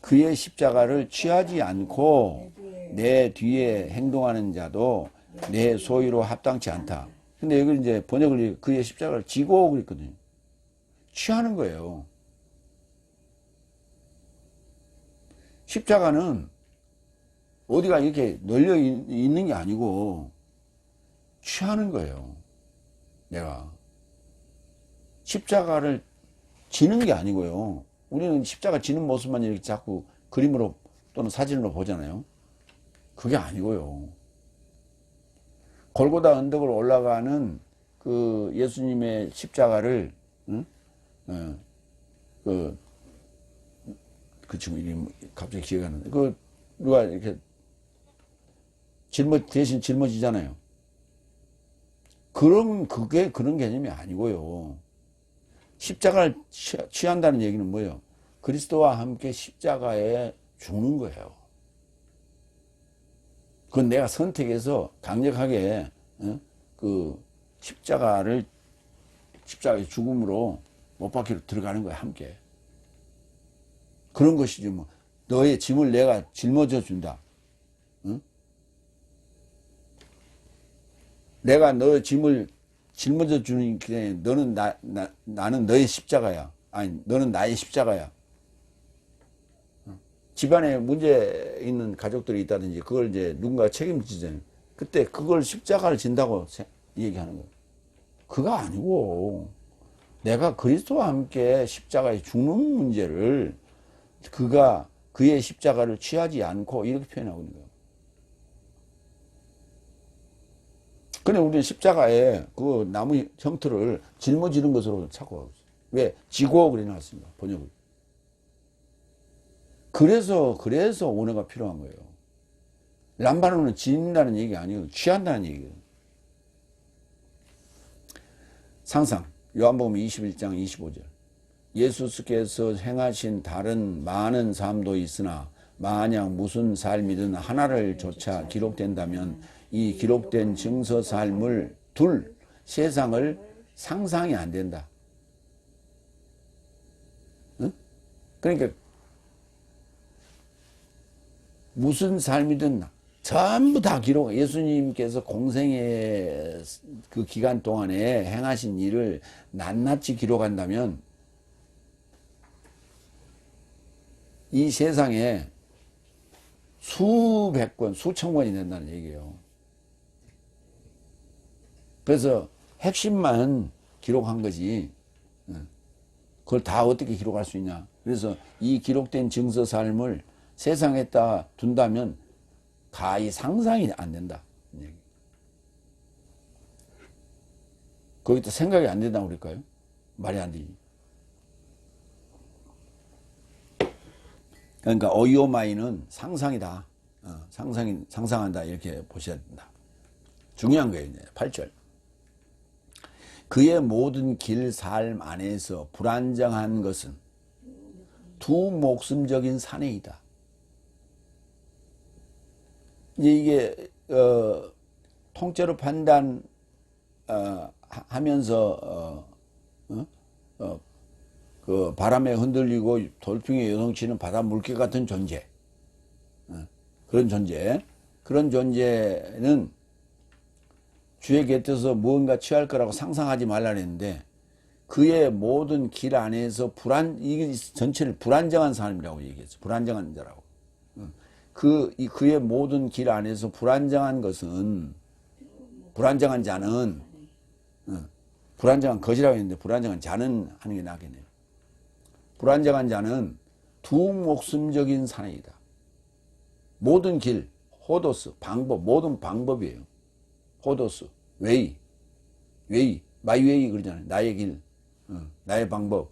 그의 십자가를 취하지 않고 내 뒤에 행동하는 자도 내 소유로 합당치 않다. 근데 여기 이제 번역을 그의 십자가를 지고 그랬거든요. 취하는 거예요. 십자가는 어디가 이렇게 널려 있는 게 아니고 취하는 거예요. 내가 십자가를 지는 게 아니고요. 우리는 십자가 지는 모습만 이렇게 자꾸 그림으로 또는 사진으로 보잖아요. 그게 아니고요. 골고다 언덕을 올라가는 그 예수님의 십자가를, 응? 그 친구 이름이 갑자기 기억이 안 나는데, 누가 이렇게 대신 짊어지잖아요. 그게 그런 개념이 아니고요. 십자가를 취한다는 얘기는 뭐예요? 그리스도와 함께 십자가에 죽는 거예요. 그건 내가 선택해서 강력하게, 그 십자가의 죽음으로 못 박히로 들어가는 거야, 함께. 그런 것이지, 뭐. 너의 짐을 내가 짊어져 준다. 응? 내가 너 짐을 짊어져 주는 게 너는 나는 너의 십자가야. 아니, 너는 나의 십자가야. 집안에 문제 있는 가족들이 있다든지 그걸 이제 누군가 책임지잖아요. 그때 그걸 십자가를 진다고 얘기하는 거예요. 그거 아니고 내가 그리스도와 함께 십자가에 죽는 문제를 그의 십자가를 취하지 않고 이렇게 표현하고 있는 거예요. 근데 우리는 십자가에 그 나무 형틀을 짊어지는 것으로 찾고 가고 있어요. 왜? 지고 그래 놨습니다. 번역을. 그래서 원어가 필요한 거예요. 람바노는 짓는다는 얘기 아니고 취한다는 얘기예요. 상상. 요한복음 21장 25절. 예수께서 행하신 다른 많은 삶도 있으나 만약 무슨 삶이든 하나를 조차 기록된다면 이 기록된 증서 삶을 둘 세상을 상상이 안 된다. 응? 그러니까 무슨 삶이든 전부 다 기록, 예수님께서 공생의 그 기간 동안에 행하신 일을 낱낱이 기록한다면 이 세상에 수백 권, 수천 권이 된다는 얘기예요. 그래서 핵심만 기록한 거지, 그걸 다 어떻게 기록할 수 있냐. 그래서 이 기록된 증서 삶을 세상에다 둔다면 가히 상상이 안 된다. 거기다 생각이 안 된다고 그럴까요? 말이 안 되지. 그러니까 어이오마이는 상상이다. 상상한다. 이렇게 보셔야 된다. 중요한 거예요. 이제 8절. 그의 모든 길 삶 안에서 불안정한 것은 두 목숨적인 사내이다. 이게 통째로 판단 하면서 그 바람에 흔들리고 돌풍에 요동치는 바다 물개 같은 존재, 그런 존재는 주의 곁에서 무언가 취할 거라고 상상하지 말라 그랬는데, 그의 모든 길 안에서 이게 전체를 불안정한 사람이라고 얘기했어. 불안정한 자라고. 그의 모든 길 안에서 불안정한 자는, 불안정한 것이라고 했는데, 불안정한 자는 하는 게 낫겠네요. 불안정한 자는 두 목숨적인 사내이다. 모든 길, 호도스, 방법, 모든 방법이에요. 호도스, 웨이, 마이 웨이 그러잖아요. 나의 길, 나의 방법.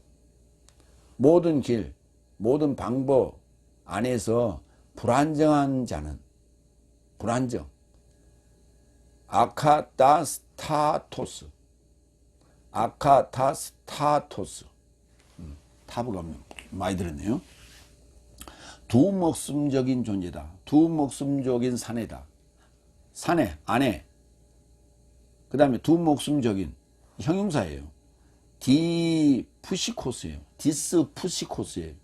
모든 길, 모든 방법 안에서 불안정한 자는, 불안정. 아카타스타토스. 타브가 많이 들었네요. 두목숨적인 존재다. 두목숨적인 사내다. 사내, 아내. 그 다음에 두목숨적인 형용사예요. 디푸시코스예요. 디스푸시코스예요.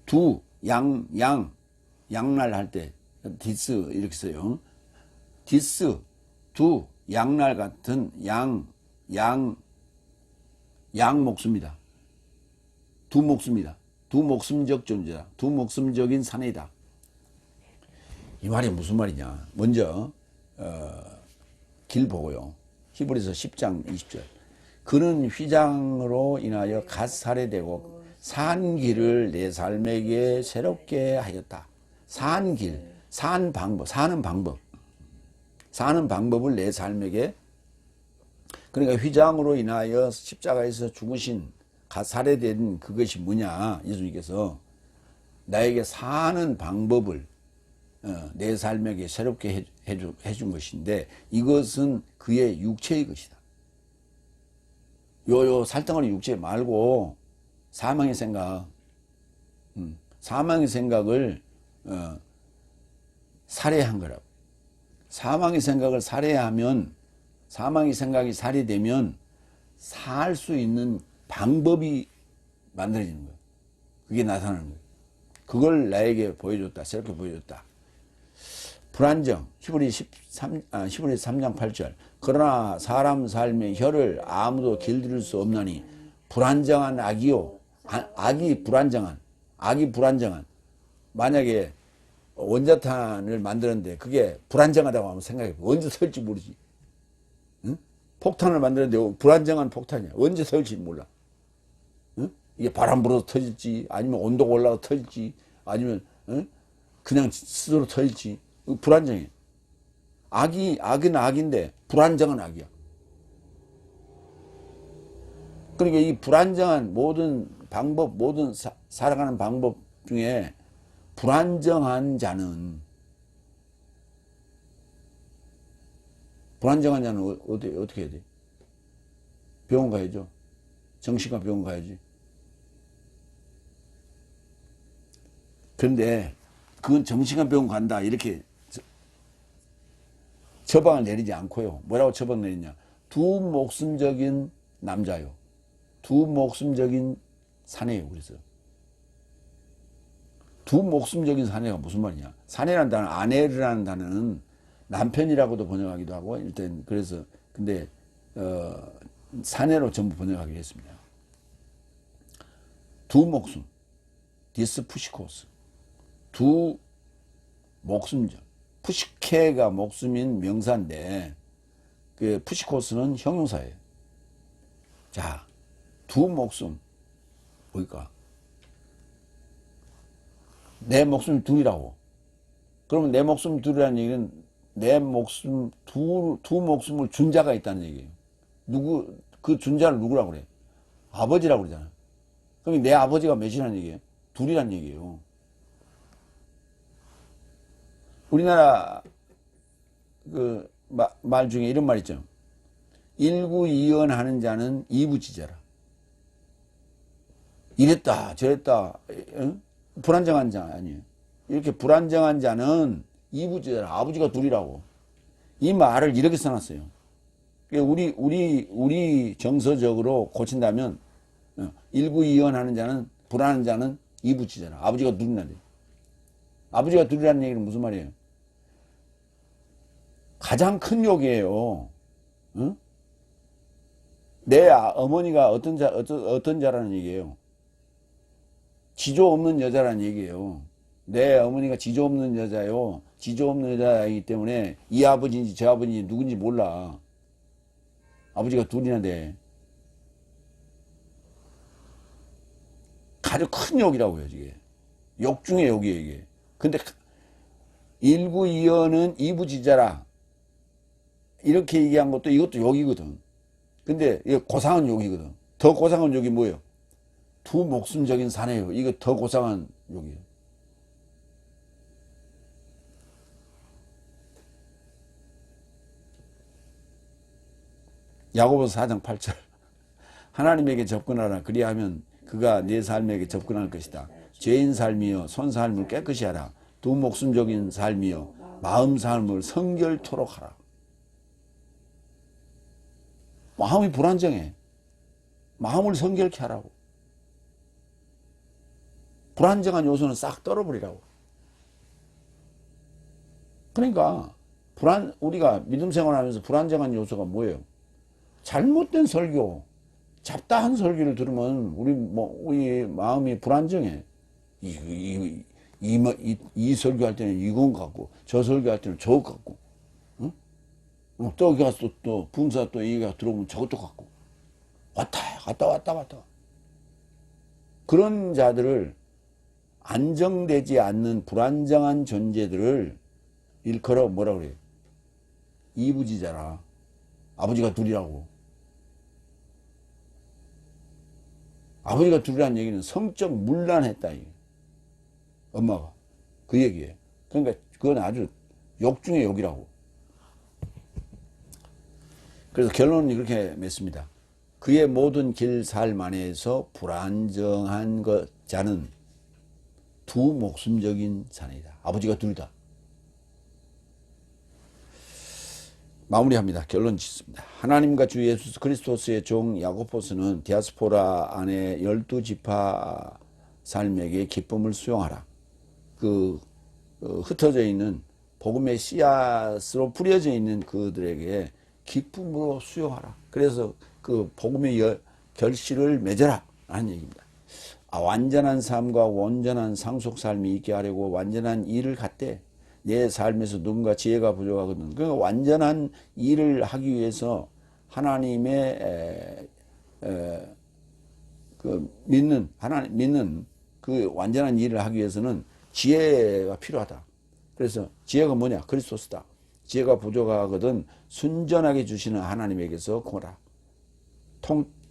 두, 양날 할 때 디스 이렇게 써요. 디스, 두, 양날 같은 양목수입니다. 두목수입니다. 두목숨적 존재다. 두목숨적인 사내이다. 이 말이 무슨 말이냐. 먼저 길 보고요. 히브리서 10장 20절. 그는 휘장으로 인하여 갓 살해되고 산 길을 내 삶에게 새롭게 하였다. 산 길, 사는 방법을 내 삶에게. 그러니까 휘장으로 인하여 십자가에서 죽으신 갓 살해된 그것이 뭐냐. 예수님께서 나에게 사는 방법을 내 삶에게 새롭게 해준 것인데 이것은 그의 육체의 것이다. 요 살덩어리 육체 말고 사망의 생각, 사망의 생각을 살해한 거라고. 사망의 생각을 살해하면, 사망의 생각이 살해되면 살 수 있는 방법이 만들어지는 거예요. 그게 나타나는 거예요. 그걸 나에게 보여줬다. 새롭게 보여줬다. 불안정. 히브리 3장 8절. 그러나 사람 삶의 혀를 아무도 길들일 수 없나니 불안정한 악이요. 악이 불안정한. 만약에 원자탄을 만드는데 그게 불안정하다고 하면 생각해. 언제 설지 모르지. 응? 폭탄을 만드는데 불안정한 폭탄이야. 언제 설지 몰라. 응? 이게 바람 불어서 터질지, 아니면 온도가 올라서 터질지, 아니면 그냥 스스로 터질지. 불안정해. 악은 악인데 불안정한 악이야. 그러니까 이 불안정한 모든 방법, 모든 살아가는 방법 중에 불안정한 자는 어떻게 해야 돼? 병원 가야죠. 정신과 병원 가야지. 그런데 그건 정신과 병원 간다 이렇게 처방을 내리지 않고요. 뭐라고 처방 내리냐? 두목숨적인 남자요. 두목숨적인 사내요. 그래서 두목숨적인 사내가 무슨 말이냐? 사내라는 단어, 아내라는 단어는 남편이라고도 번역하기도 하고 일단 그래서 근데 사내로 전부 번역하기로 했습니다. 두목숨, 디스푸시코스, 두목숨적. 푸시케가 목숨인 명사인데 그 푸시코스는 형용사예요. 자, 두 목숨 뭘까? 내 목숨 둘이라고. 그러면 내 목숨 둘이라는 얘기는 내 목숨 두 목숨을 준 자가 있다는 얘기예요. 그 준 자를 누구라고 그래? 아버지라고 그러잖아. 그럼 내 아버지가 몇이라는 얘기예요? 둘이라는 얘기예요. 우리나라 그 말 중에 이런 말 있죠. 일구이연하는 자는 이부지자라. 이랬다 저랬다 불안정한 자 아니에요. 이렇게 불안정한 자는 이부지자라. 아버지가 둘이라고. 이 말을 이렇게 써놨어요. 우리 정서적으로 고친다면 일구이연하는 자는 불안한 자는 이부지자라. 아버지가 둘이라는. 아버지가 둘이라는 얘기는 무슨 말이에요? 가장 큰 욕이에요. 응? 내 어머니가 어떤 자라는 얘기예요. 지조 없는 여자라는 얘기예요. 내 어머니가 지조 없는 여자요. 지조 없는 여자이기 때문에 이 아버지인지 저 아버지인지 누군지 몰라. 아버지가 둘이나 돼. 가장 큰 욕이라고요, 이게. 욕 중에 욕이에요, 이게. 근데 일구이연은 이부지자라. 이렇게 얘기한 것도 이것도 욕이거든. 근데 이게 고상한 욕이거든. 더 고상한 욕이 뭐예요? 두 목숨적인 사내요. 이거 더 고상한 욕이에요. 야고보서 4장 8절. 하나님에게 접근하라. 그리하면 그가 내 삶에게 접근할 것이다. 죄인 삶이여 손 삶을 깨끗이 하라. 두 목숨적인 삶이여 마음 삶을 성결토록 하라. 마음이 불안정해. 마음을 성결케 하라고. 불안정한 요소는 싹 떨어버리라고. 그러니까 우리가 믿음 생활하면서 불안정한 요소가 뭐예요? 잘못된 설교, 잡다한 설교를 들으면 우리 마음이 불안정해. 이 설교할 때는 이건 같고, 저 설교할 때는 저것 같고, 응? 또 가서 또 붕사 또 얘기가 들어오면 저것도 같고, 왔다. 그런 자들을 안정되지 않는 불안정한 존재들을 일컬어 뭐라 그래요? 이부지자라. 아버지가 둘이라고. 아버지가 둘이라는 얘기는 성적 문란했다. 엄마가. 그 얘기예요. 그러니까 그건 아주 욕 중에 욕이라고. 그래서 결론은 이렇게 맺습니다. 그의 모든 길 삶 안에서 불안정한 자는 두 목숨적인 자이다. 아버지가 둘이다. 마무리합니다. 결론 짓습니다. 하나님과 주 예수 그리스도스의 종 야고보스는 디아스포라 안에 12지파 삶에게 기쁨을 수용하라. 흩어져 있는 복음의 씨앗으로 뿌려져 있는 그들에게 기쁨으로 수용하라. 그래서 그 복음의 결실을 맺어라 라는 얘기입니다. 완전한 삶과 온전한 상속 삶이 있게 하려고 완전한 일을 갖되 내 삶에서 누군가 지혜가 부족하거든. 그 완전한 일을 하기 위해서 하나님의 하나님 믿는 그 완전한 일을 하기 위해서는 지혜가 필요하다. 그래서 지혜가 뭐냐? 그리스도스다. 지혜가 부족하거든 순전하게 주시는 하나님에게서 구하라.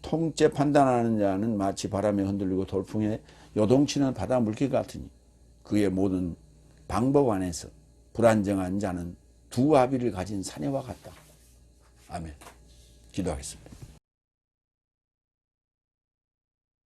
통째 판단하는 자는 마치 바람에 흔들리고 돌풍에 요동치는 바다 물길 같으니 그의 모든 방법 안에서 불안정한 자는 두 아비를 가진 사내와 같다. 아멘. 기도하겠습니다.